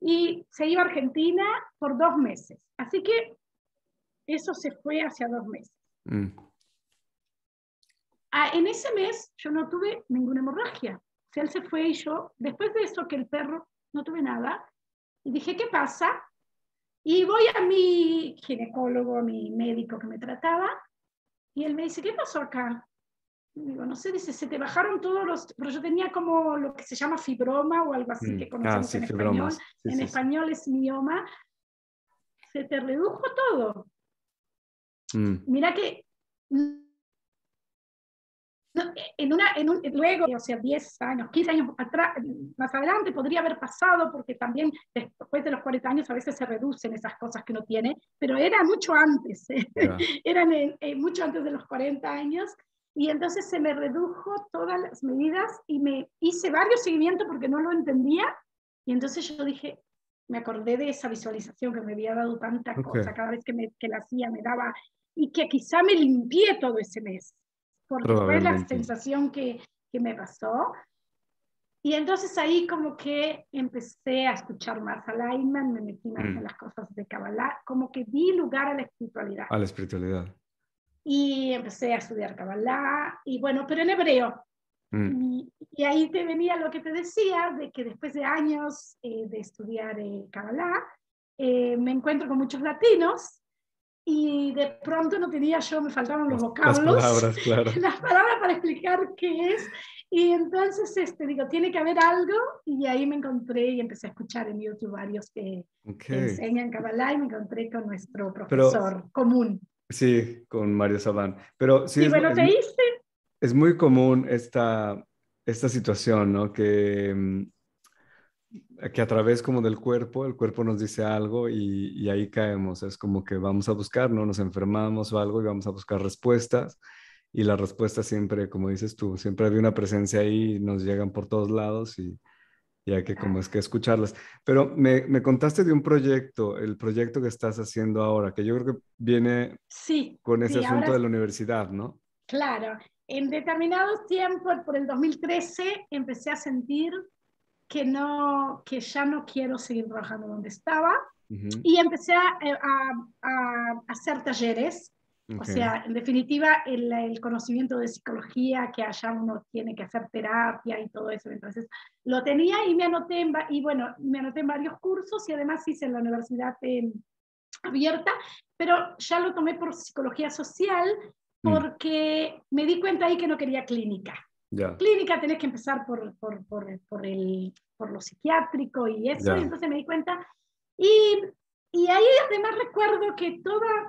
Y se iba a Argentina por 2 meses. Así que eso se fue hacia 2 meses. En ese mes yo no tuve ninguna hemorragia. O sea, él se fue y yo, después de eso que el perro, no tuve nada. Y dije, ¿qué pasa? Y voy a mi ginecólogo, a mi médico que me trataba, y él me dice, ¿qué pasó acá? Y digo, no sé, dice, se te bajaron todos pero yo tenía como lo que se llama fibroma o algo así que Ah, conocemos sí, en español. fibromas. Sí, En sí, sí. español es mioma. Se te redujo todo. Mira que luego, o sea, 10 años, 15 años atrás, más adelante podría haber pasado, porque también después de los 40 años a veces se reducen esas cosas que uno tiene, pero era mucho antes, Ya. eran mucho antes de los 40 años, y entonces se me redujo todas las medidas y me hice varios seguimientos porque no lo entendía, y entonces yo dije, me acordé de esa visualización que me había dado tanta Ok. cosa, cada vez que la hacía me daba, y que quizá me limpié todo ese mes porque fue la Probablemente. sensación que me pasó. Y entonces ahí como que empecé a escuchar más a Lyman, me metí más en las cosas de Kabbalah, como que di lugar a la espiritualidad. A la espiritualidad. Y empecé a estudiar Kabbalah, y bueno, pero en hebreo. Mm. Y ahí te venía lo que te decía, de que después de años de estudiar Kabbalah, me encuentro con muchos latinos, y de pronto no tenía yo, me faltaban los Las vocablos, palabras, claro. las palabras para explicar qué es, y entonces digo, tiene que haber algo, y ahí me encontré y empecé a escuchar en YouTube varios Ok. que enseñan Kabbalah, y me encontré con nuestro Pero profesor común. sí, con Mario Sabán. Pero sí, Sí, bueno, te hice. es muy común esta situación, ¿no? Que a través como del cuerpo, el cuerpo nos dice algo y ahí caemos. Es como que vamos a buscar, ¿no? Nos enfermamos o algo y vamos a buscar respuestas. Y las respuestas siempre, como dices tú, siempre hay una presencia ahí, nos llegan por todos lados y hay que como es que escucharlas. Pero me contaste de un proyecto, el proyecto que estás haciendo ahora, que yo creo que viene Sí, con ese sí, asunto ahora de la universidad, ¿no? claro, en determinados tiempos, por el 2013, empecé a sentir que, no, que ya no quiero seguir trabajando donde estaba, Ujú. y empecé a hacer talleres. O Ok. sea, en definitiva, el conocimiento de psicología, que allá uno tiene que hacer terapia y todo eso. Entonces, lo tenía y me anoté y bueno, me anoté en varios cursos, y además hice en la universidad abierta, pero ya lo tomé por psicología social, Mm. porque me di cuenta ahí que no quería clínica. Ya, Clínica tenés que empezar por lo psiquiátrico y eso, y ya. entonces me di cuenta. Y, y ahí además recuerdo que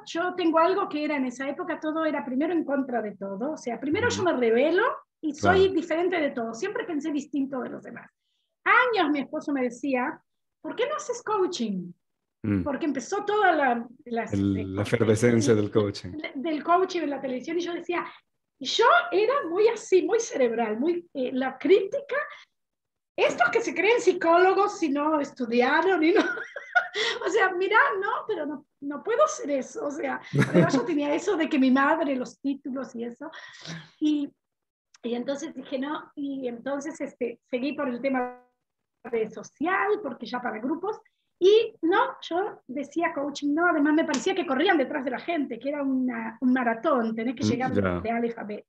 yo tengo algo que era en esa época, todo era primero en contra de todo, o sea, primero yo Ujú. me rebelo y soy Claro. diferente de todo, siempre pensé distinto de los demás. Años mi esposo me decía, ¿por qué no haces coaching? Mm. Porque empezó toda La efervescencia del coaching. del coaching en la televisión, y yo decía, y yo era muy así, muy cerebral, muy la crítica, estos que se creen psicólogos si no estudiaron y no, o sea, mira, no, pero no, no puedo ser eso, o sea, además yo tenía eso de que mi madre, los títulos y eso, y, y entonces dije, no, y entonces seguí por el tema de social, porque ya para grupos, y no, yo decía coaching, no, además me parecía que corrían detrás de la gente, que era un maratón, tenés que llegar Ya. de A a B.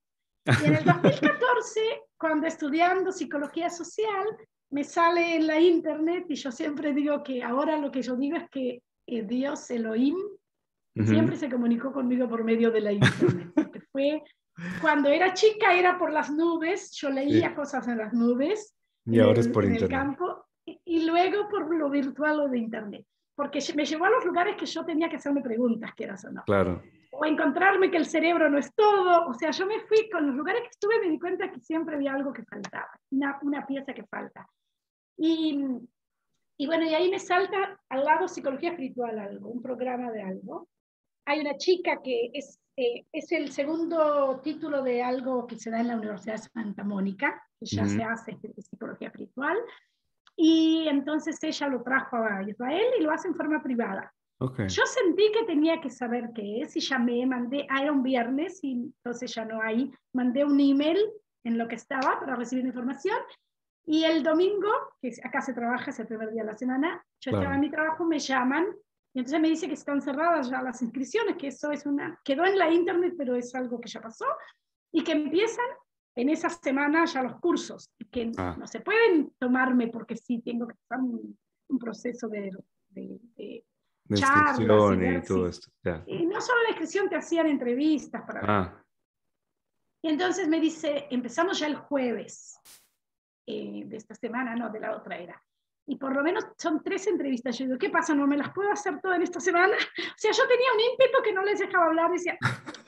Y en el 2014, cuando estudiando psicología social, me sale en la internet, y yo siempre digo que ahora lo que yo digo es que Dios, Elohim, Ujú. siempre se comunicó conmigo por medio de la internet, porque fue cuando era chica, era por las nubes, yo leía Sí. cosas en las nubes, Y ahora es por en el internet. campo, y luego por lo virtual o de internet, porque me llevó a los lugares que yo tenía que hacerme preguntas, quieras o no, Claro. o encontrarme que el cerebro no es todo, o sea, yo me fui con los lugares que estuve, me di cuenta que siempre había algo que faltaba, una pieza que falta. Y, y bueno, y ahí me salta al lado psicología espiritual algo, un programa de algo. Hay una chica que es el segundo título de algo que se da en la Universidad de Santa Mónica, que ya se Ujú. hace de psicología espiritual, y entonces ella lo trajo a Israel y lo hace en forma privada. Ok. Yo sentí que tenía que saber qué es, y llamé, mandé, era un viernes y entonces ya no hay, mandé un email en lo que estaba para recibir información, y el domingo, que acá se trabaja, es el primer día de la semana, yo estaba en Claro. mi trabajo, me llaman, y entonces me dice que están cerradas ya las inscripciones, que eso es quedó en la internet, pero es algo que ya pasó, y que empiezan en esa semana ya los cursos, y que Ah, no se pueden tomarme porque sí, tengo que pasar un proceso de de charlas y inscripción y ver todo si, esto. Ya. y no solo la inscripción, te hacían entrevistas para ver. Ah, Y entonces me dice, empezamos ya el jueves de esta semana, no, de la otra era. Y por lo menos son 3 entrevistas. Yo digo, ¿qué pasa? ¿No me las puedo hacer todas en esta semana? O sea, yo tenía un ímpetu que no les dejaba hablar. Decía,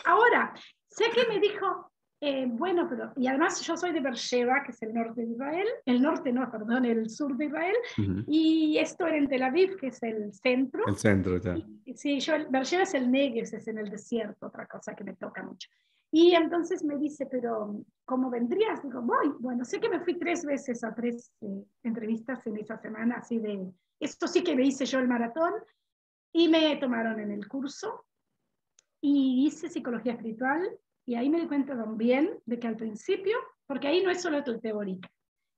ahora, sé que me dijo, bueno, pero, y además yo soy de Beersheba, que es el norte de Israel, el norte no, perdón, el sur de Israel, ujú. y esto era en Tel Aviv, que es el centro. El centro ya. Y, sí, Beersheba es el Negev, es en el desierto, otra cosa que me toca mucho. Y entonces me dice, pero ¿cómo vendrías? Digo, voy. Bueno, sé que me fui 3 veces a 3 entrevistas en esa semana, así de, esto sí que me hice yo el maratón, y me tomaron en el curso, y hice psicología espiritual, y ahí me di cuenta también de que al principio, porque ahí no es solo tu teórica,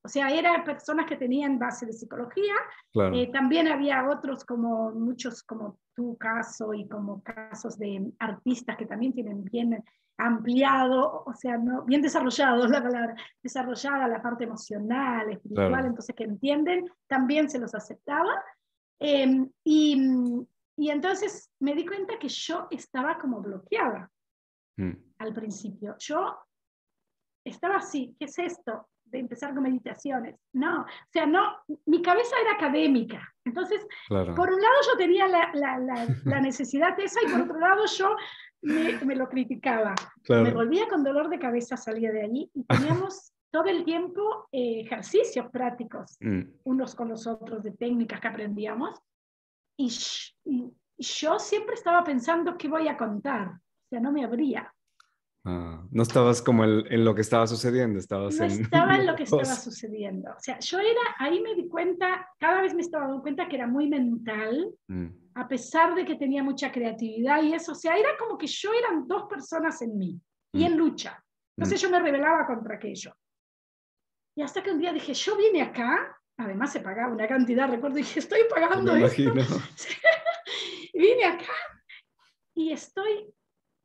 O sea, eran personas que tenían base de psicología. Claro. También había otros, como muchos, como tu caso, y como casos de artistas que también tienen bien ampliado, o sea, no, bien desarrollado la palabra, desarrollada la parte emocional, espiritual, Claro. entonces que entienden, también se los aceptaba. Eh, y, y entonces me di cuenta que yo estaba como bloqueada Mm. al principio. Yo estaba así, ¿qué es esto? De empezar con meditaciones. No, o sea, no, mi cabeza era académica. Entonces, Claro. por un lado yo tenía la necesidad de esa, y por otro lado yo me lo criticaba. Me Claro. volvía con dolor de cabeza, salía de allí, y teníamos todo el tiempo ejercicios prácticos, Mm. unos con los otros, de técnicas que aprendíamos, y, y yo siempre estaba pensando qué voy a contar, o sea, no me abría. Ah, no estabas como en lo que estaba sucediendo, estabas No en estaba en lo otra que estaba cosa. sucediendo. O sea, yo era, ahí me di cuenta, cada vez me estaba dando cuenta que era muy mental, Mm. a pesar de que tenía mucha creatividad y eso. O sea, era como que yo eran dos personas en mí y Mm. en lucha. Mm. Entonces yo me rebelaba contra aquello. Y hasta que un día dije, yo vine acá, además se pagaba una cantidad, recuerdo, y dije, estoy Me pagando esto. imagino. Vine acá y estoy,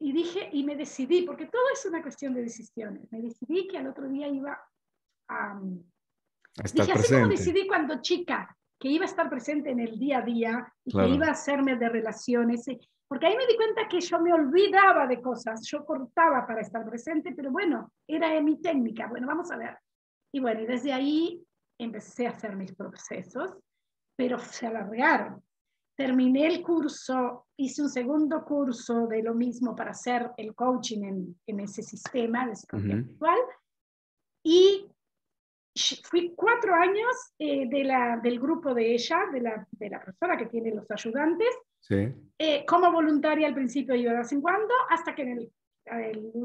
y dije, y me decidí, porque todo es una cuestión de decisiones. Me decidí que al otro día iba a... A estar Dije, así como presente. decidí cuando chica que iba a estar presente en el día a día y que iba a Claro. hacerme de relaciones, porque ahí me di cuenta que yo me olvidaba de cosas, yo cortaba para estar presente, pero bueno, era mi técnica. Bueno, vamos a ver. Y bueno, y desde ahí empecé a hacer mis procesos, pero se alargaron. Terminé el curso, hice un segundo curso de lo mismo para hacer el coaching en ese sistema de psicología Ujú. actual, y fui 4 años del grupo de ella, de la persona que tiene los ayudantes, Sí. como voluntaria. Al principio iba de vez en cuando, hasta que en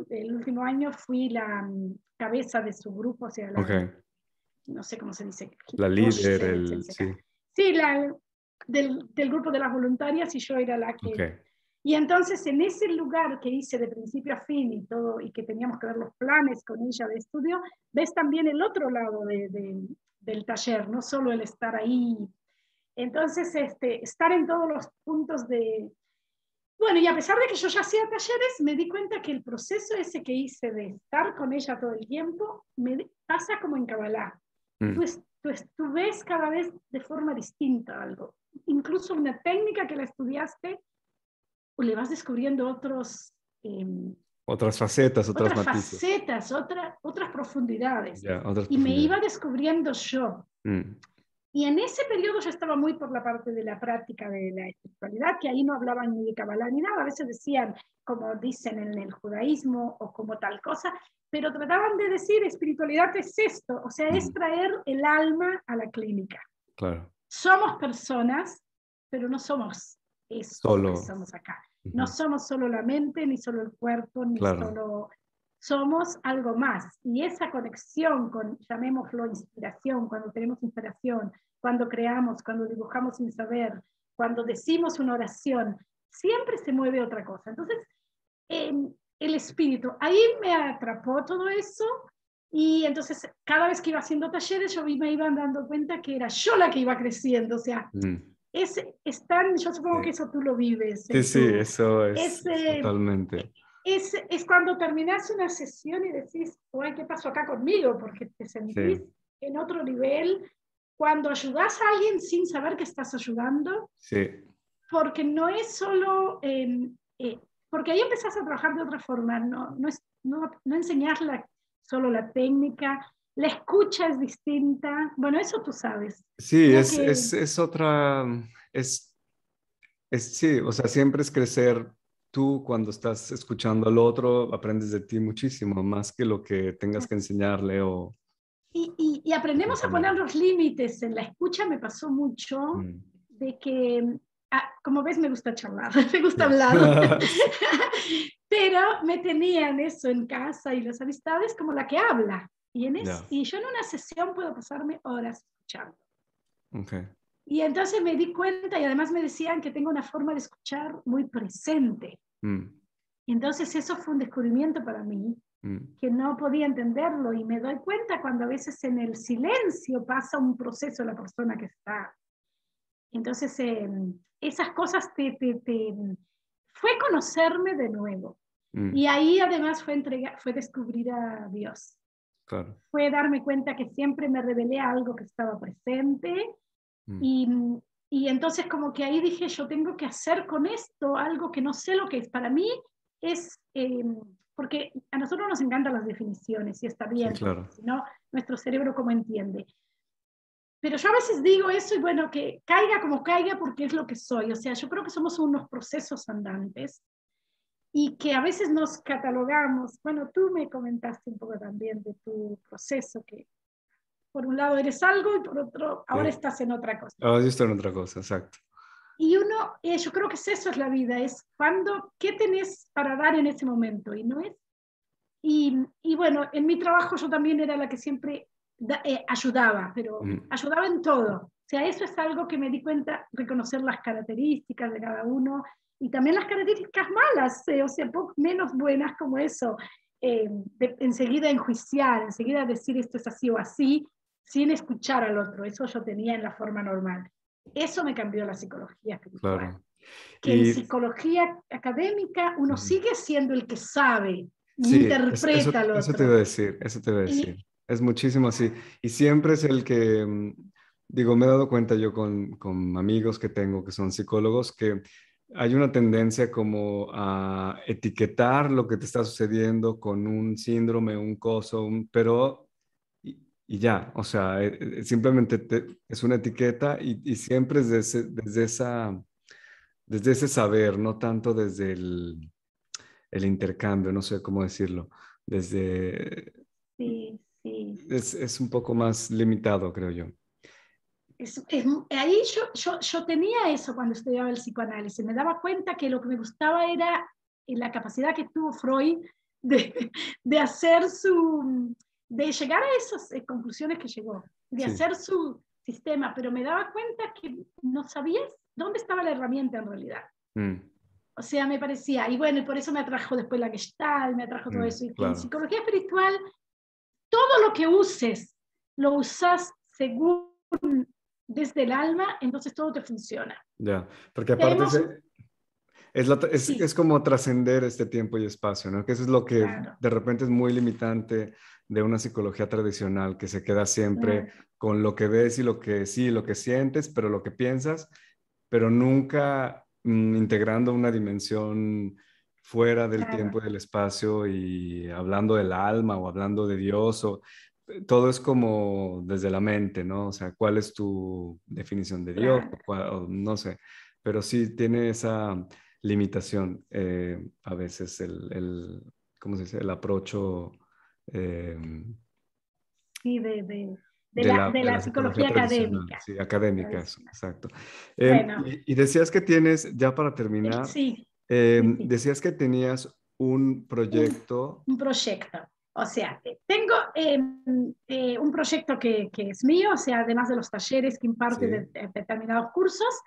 el último año fui la cabeza de su grupo, o sea, Ok. no sé cómo se dice, La líder, sí. sí, del grupo de las voluntarias, y yo era la Ok. que... Y entonces en ese lugar que hice de principio a fin y todo, y que teníamos que ver los planes con ella de estudio, ves también el otro lado del taller, no solo el estar ahí. Entonces, estar en todos los puntos de... Bueno, y a pesar de que yo ya hacía talleres, me di cuenta que el proceso ese que hice de estar con ella todo el tiempo, me pasa como en Kabbalah. Mm. Tú ves cada vez de forma distinta algo. Incluso una técnica que la estudiaste, o le vas descubriendo eh, Otras facetas, otras otras matices. facetas, otras profundidades. Ya, otras Y me iba profundidades. descubriendo yo. Mm. Y en ese periodo yo estaba muy por la parte de la práctica de la espiritualidad, que ahí no hablaban ni de Kabbalah ni nada. A veces decían, como dicen en el judaísmo, o como tal cosa, pero trataban de decir, espiritualidad es esto, o sea, es Mm. traer el alma a la clínica. Claro. Somos personas, pero no somos esto que Solo. somos acá. No Ujú. somos solo la mente, ni solo el cuerpo, ni Claro. solo... Somos algo más. Y esa conexión con, llamémoslo inspiración, cuando tenemos inspiración, cuando creamos, cuando dibujamos sin saber, cuando decimos una oración, siempre se mueve otra cosa. Entonces, el espíritu, ahí me atrapó todo eso. Y entonces, cada vez que iba haciendo talleres, me iba dando cuenta que era yo la que iba creciendo. O sea, Mm. yo supongo que Sí. eso tú lo vives Sí, en sí, tu... eso Es, es totalmente. es cuando terminas una sesión y decís, oye, ¿qué pasó acá conmigo? Porque te sentís Sí, en otro nivel cuando ayudas a alguien sin saber que estás ayudando, sí, porque no es solo... porque ahí empezás a trabajar de otra forma, no enseñar solo la técnica, la escucha es distinta, bueno, eso tú sabes. sí, Creo que es otra, es, sí, o sea, siempre es crecer. Tú cuando estás escuchando al otro, aprendes de ti muchísimo, más que lo que tengas que enseñarle o y aprendemos a poner enseñarle. los límites. En la escucha me pasó mucho Mm. de que, como ves, me gusta charlar, me gusta Sí. hablar, Sí. pero me tenían eso en casa y las amistades como la que habla. Ya, Y yo en una sesión puedo pasarme horas escuchando. ok. Y entonces me di cuenta, y además me decían que tengo una forma de escuchar muy presente. Mm. Y entonces eso fue un descubrimiento para mí, que no podía entenderlo, y me doy cuenta cuando a veces en el silencio pasa un proceso la persona que está. Entonces, esas cosas fue conocerme de nuevo. Y ahí además fue descubrir a Dios. Claro. Fue darme cuenta que siempre me revelé a algo que estaba presente. Y entonces como que ahí dije, yo tengo que hacer con esto algo que no sé lo que es. Para mí es, porque a nosotros nos encantan las definiciones y está bien, Sí, claro. si no, nuestro cerebro cómo entiende. Pero yo a veces digo eso y bueno, que caiga como caiga porque es lo que soy. O sea, yo creo que somos unos procesos andantes y que a veces nos catalogamos. Bueno, tú me comentaste un poco también de tu proceso, que por un lado eres algo y por otro ahora Sí. estás en otra cosa. Ahora yo estoy en otra cosa, exacto. Y uno, yo creo que eso es la vida, es qué tenés para dar en ese momento, y no es. Y bueno, en mi trabajo yo también era la que siempre ayudaba, pero ayudaba en todo. O sea, eso es algo que me di cuenta, reconocer las características de cada uno, y también las características malas, o sea, menos buenas como eso. Enseguida enjuiciar, enseguida decir esto es así o así, sin escuchar al otro. Eso yo tenía en la forma normal. Eso me cambió la psicología espiritual. Claro. Que en psicología académica uno sigue siendo el que sabe y Sí, interpreta al eso te otro. iba a decir, eso te iba a decir. Es muchísimo así. Y siempre es el que, digo, me he dado cuenta yo con amigos que tengo que son psicólogos, que hay una tendencia como a etiquetar lo que te está sucediendo con un síndrome, un coso, pero y ya, o sea, simplemente es una etiqueta y siempre es desde ese saber, no tanto desde el intercambio, no sé cómo decirlo, desde... Sí, sí. Es un poco más limitado, creo yo. Ahí yo tenía eso cuando estudiaba el psicoanálisis. Me daba cuenta que lo que me gustaba era la capacidad que tuvo Freud de hacer de llegar a esas conclusiones que llegó, de Sí. hacer su sistema, pero me daba cuenta que no sabías dónde estaba la herramienta en realidad. O sea, me parecía, y bueno, y por eso me atrajo después la Gestalt, me atrajo todo eso, y que en Claro. psicología espiritual todo lo que uses, lo usas según desde el alma, entonces todo te funciona. Ya, porque aparte Tenemos, sí, es como trascender este tiempo y espacio, ¿no? Que eso es lo que claro, de repente es muy limitante de una psicología tradicional, que se queda siempre claro, con lo que ves y lo que sí, lo que sientes, pero lo que piensas, pero nunca integrando una dimensión fuera del claro, tiempo y del espacio y hablando del alma o hablando de Dios o todo es como desde la mente, ¿no? O sea, ¿cuál es tu definición de Dios? claro. O no sé, pero sí tiene esa limitación a veces ¿cómo se dice? El aprocho eh, Sí, de de la la psicología psicología tradicional, académica. sí, académica, eso, Tradicional. exacto. Bueno, Y decías que tienes, ya para terminar, sí, sí, sí. decías que tenías un proyecto. Un proyecto. O sea, tengo un proyecto que es mío, o sea, además de los talleres que imparte Sí, de determinados cursos,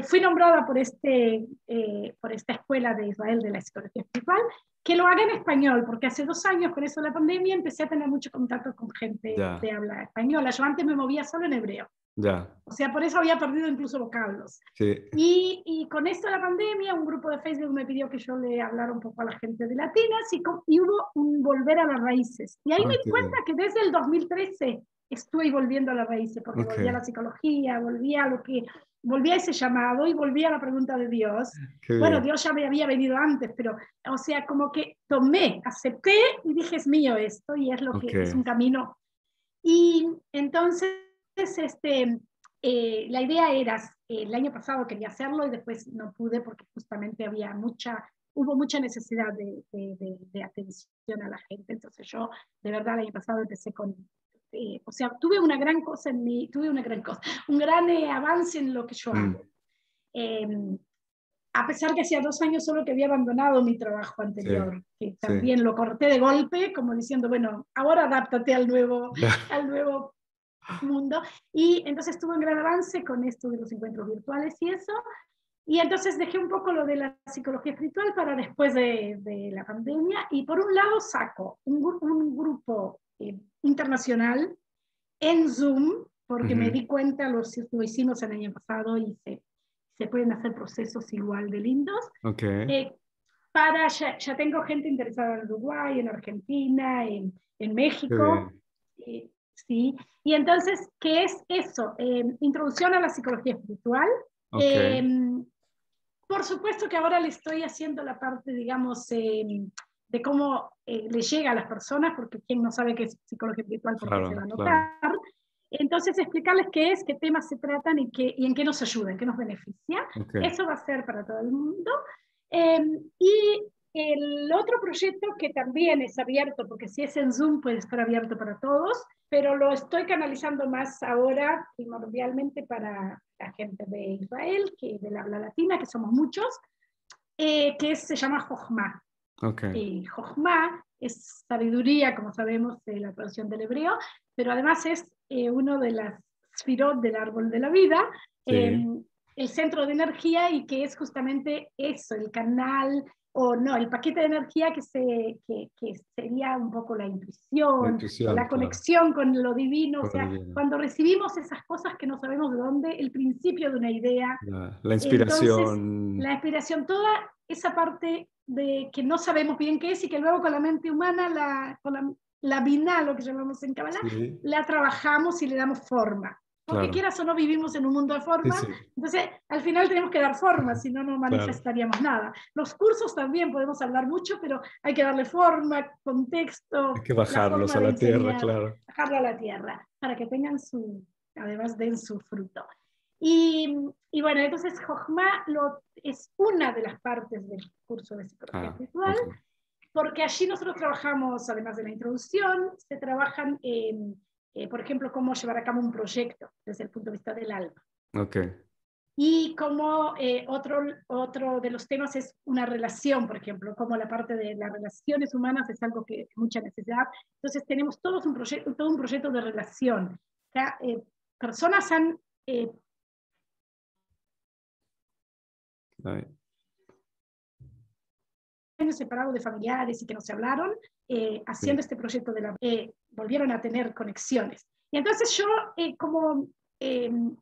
fui nombrada por esta escuela de Israel de la psicología espiritual, que lo haga en español, porque hace 2 años con eso de la pandemia empecé a tener mucho contacto con gente ya, de habla española. Yo antes me movía solo en hebreo. ya, O sea, por eso había perdido incluso vocablos. sí, Y con esto de la pandemia, un grupo de Facebook me pidió que yo le hablara un poco a la gente de Latinas y hubo un volver a las raíces. Y ahí me di qué cuenta bien, que desde el 2013 estoy volviendo a las raíces, porque ok, volví a la psicología, volví a ese llamado y volví a la pregunta de Dios. qué Bueno, bien, Dios ya me había venido antes, pero, o sea, como que tomé, acepté y dije, es mío esto y es lo ok, que es un camino. Y entonces, la idea era, el año pasado quería hacerlo y después no pude porque justamente hubo mucha necesidad de atención a la gente. Entonces yo, de verdad, el año pasado empecé o sea, tuve una gran cosa un gran avance en lo que yo hago. Eh, a pesar que hacía 2 años solo que había abandonado mi trabajo sí, anterior, que sí, también lo corté de golpe, como diciendo, bueno, ahora adáptate al nuevo mundo. Y entonces tuve un gran avance con esto de los encuentros virtuales y eso. Y entonces dejé un poco lo de la psicología espiritual para después de la pandemia. Y por un lado saco un grupo internacional en Zoom, porque me di cuenta, lo hicimos el año pasado y se pueden hacer procesos igual de lindos. Okay. Ya tengo gente interesada en Uruguay, en Argentina, en México. Sí. Y entonces, ¿qué es eso? Introducción a la psicología espiritual. Okay. Por supuesto que ahora le estoy haciendo la parte, digamos, de cómo le llega a las personas, porque quien no sabe qué es psicología espiritual, porque se va a Claro. notar. Entonces, explicarles qué es, qué temas se tratan y en qué nos ayuda, en qué nos beneficia. Okay. Eso va a ser para todo el mundo. Y el otro proyecto que también es abierto, porque si es en Zoom puede estar abierto para todos, pero lo estoy canalizando más ahora primordialmente para la gente de Israel, que del habla latina, que somos muchos, se llama Jochma. Okay. Jochma es sabiduría, como sabemos, de la traducción del hebreo, pero además es uno de las sfirot del árbol de la vida, Sí. el centro de energía, y que es justamente eso, el canal, o no, el paquete de energía que sería un poco la intuición o la Claro. conexión con lo divino, o Con lo sea, divino. cuando recibimos esas cosas que no sabemos de dónde, el principio de una idea. La Entonces, inspiración. la inspiración, toda esa parte de que no sabemos bien qué es y que luego con la mente humana, con la biná, lo que llamamos en Kabbalah, Sí. la trabajamos y le damos forma. Porque Claro. quieras o no vivimos en un mundo de Sí, forma, sí. entonces al final tenemos que dar forma, si no, no Claro. manifestaríamos nada. Los cursos también podemos hablar mucho, pero hay que darle forma, Hay contexto, que la bajarlos forma a de la tierra, enseñar, claro. bajarlo a la tierra, para que tengan además den su fruto. Y bueno, entonces Jochma es una de las partes del curso de psicología espiritual, Okay. porque allí nosotros trabajamos, además de la introducción, se trabajan, por ejemplo, cómo llevar a cabo un proyecto desde el punto de vista del alma. Okay. Y como otro de los temas es una relación, por ejemplo, como la parte de las relaciones humanas es algo que es mucha necesidad. Entonces tenemos todo un proyecto de relación. O sea, personas han Ay. años separados de familiares y que no se hablaron, haciendo Sí. este proyecto volvieron a tener conexiones. Y entonces yo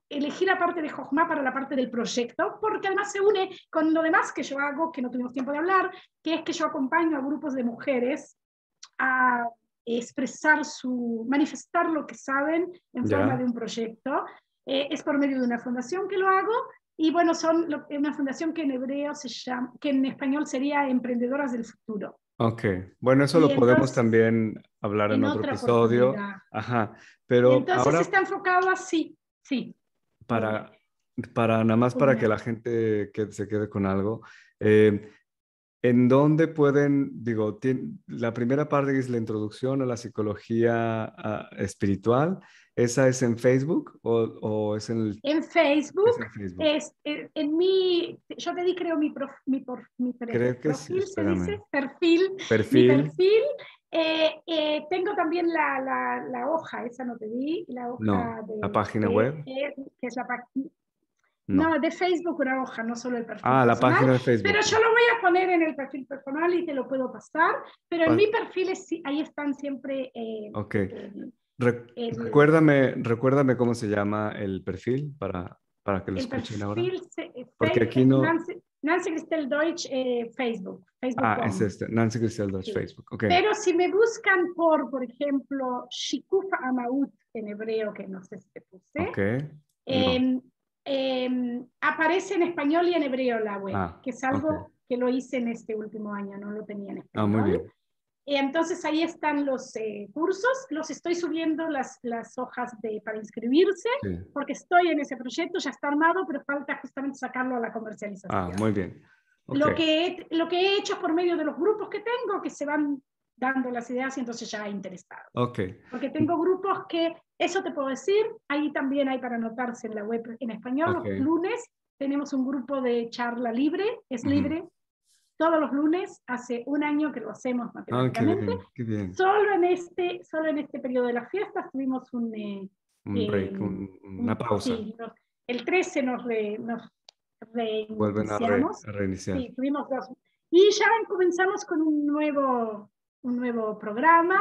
elegí la parte de Jochma para la parte del proyecto, porque además se une con lo demás que yo hago, que no tuvimos tiempo de hablar, que es que yo acompaño a grupos de mujeres a manifestar lo que saben en forma de Ya. un proyecto. Es por medio de una fundación que lo hago, y bueno, una fundación que en hebreo se llama, que en español sería Emprendedoras del Futuro. Okay. Bueno, eso Y lo podemos entonces, también hablar en en otro otra episodio. oportunidad. Ajá. Y Pero entonces ahora está enfocado así, sí, para, para nada más para que Ulina. la gente se quede con algo. eh, ¿En dónde pueden, digo, la primera parte es la introducción a la psicología espiritual? ¿Esa es en Facebook o es En es Facebook, en Facebook? yo te di creo mi Creo que sí, profil, se dice, espérame. mi Perfil, perfil. Tengo también la hoja, esa no te di, la no. hoja La página web, que es la página. no. No, de Facebook una hoja, no solo el perfil Ah, la personal, página de pero Facebook. yo lo voy a poner en el perfil personal y te lo puedo pasar, pero en mi perfil ahí están siempre Ok. el, Recuérdame cómo se llama el perfil para que lo el escuchen ahora. perfil Porque aquí no. Nancy Cristel Deutsch, Ah, es facebook.com. este, Nancy Cristel Deutsch, Sí. Facebook. Ok. Pero si me buscan por ejemplo, Shikuf Amaut en hebreo, que no sé si te puse, Ok. No. eh, aparece en español y en hebreo la web, Ah, que es ok. algo que lo hice en este último año, no lo tenía en Ah, muy español. bien. Entonces ahí están los cursos, los estoy subiendo las hojas para inscribirse, Sí. porque estoy en ese proyecto, ya está armado, pero falta justamente sacarlo a la Ah, comercialización. muy bien. Ok. Lo que he hecho es por medio de los grupos que tengo, que se van dando las ideas y entonces ya interesados. Ok. Porque tengo grupos que, eso te puedo decir, ahí también hay para anotarse en la web en español. Ok. Los lunes tenemos un grupo de charla libre, es Ujú. libre, todos los lunes, hace un año que lo hacemos Ah, qué matemáticamente. bien, qué bien. Solo en este periodo de las fiestas tuvimos Un break, una pausa. sí, el 13 nos vuelven reiniciamos. a reiniciar. Sí, tuvimos dos. Y ya comenzamos con un nuevo programa.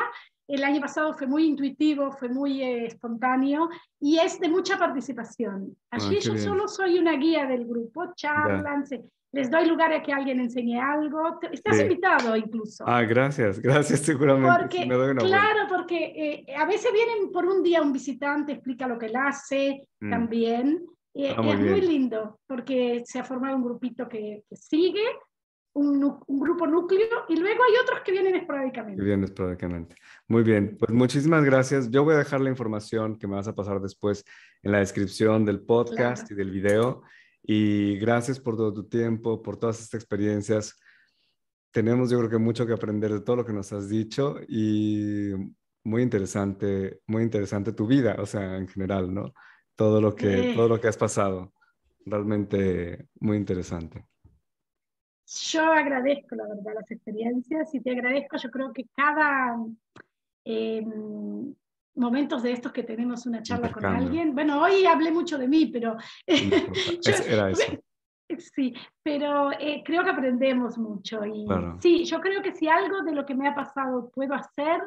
El año pasado fue muy intuitivo, fue muy espontáneo y es de mucha participación. Allí Qué yo bien. solo soy una guía del grupo, Ya. charlan, les doy lugar a que alguien enseñe algo. Estás Sí. invitado incluso. Gracias, gracias, seguramente sí me Porque, doy una vuelta. claro, porque a veces vienen por un día un visitante, explica lo que él hace también. Muy Es muy bien. lindo porque se ha formado un grupito que sigue, un grupo núcleo, y luego hay otros que vienen Que esporádicamente. vienes prácticamente. Muy bien, pues muchísimas gracias. Yo voy a dejar la información que me vas a pasar después en la descripción del podcast Claro. y del video. Y gracias por todo tu tiempo, por todas estas experiencias. Tenemos, yo creo que mucho que aprender de todo lo que nos has dicho y muy interesante tu vida, o sea, en general, ¿no? Todo lo que has pasado, realmente muy interesante. Yo agradezco, la verdad, las experiencias y te agradezco. Yo creo que cada momentos de estos que tenemos una charla con Intercambio, alguien, bueno, hoy hablé mucho de mí, pero no importa. yo, Era eso, sí, pero creo que aprendemos mucho. Y claro, sí, yo creo que si algo de lo que me ha pasado puedo hacer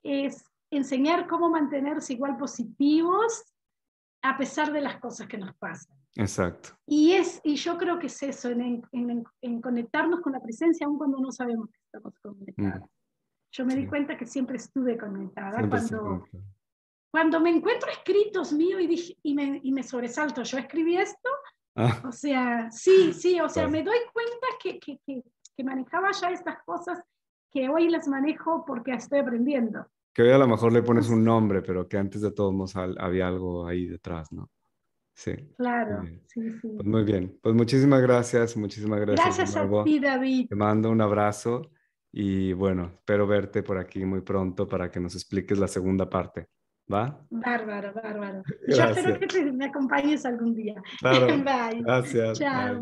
es enseñar cómo mantenerse igual positivos a pesar de las cosas que nos pasan. exacto. Y yo creo que es eso, en conectarnos con la presencia, aun cuando no sabemos que estamos conectadas. Yo me di Sí, cuenta que siempre estuve conectada. siempre estoy conectado. Cuando me encuentro escritos míos y me sobresalto, ¿yo escribí esto? Ah, O sea, sí, o sea, claro. me doy cuenta que manejaba ya estas cosas que hoy las manejo porque estoy aprendiendo. Que hoy a lo mejor le pones un Entonces, nombre, pero que antes de todos modos había algo ahí detrás, ¿no? Sí, muy claro, bien. sí, sí. Pues muy bien. Pues muchísimas gracias de Gracias a nuevo. ti, David. Te mando un abrazo y bueno, espero verte por aquí muy pronto para que nos expliques la segunda parte. ¿Va? Bárbaro, bárbaro. Y yo espero Gracias. que me acompañes algún día. Claro. Bye. Gracias. Chao. Bye.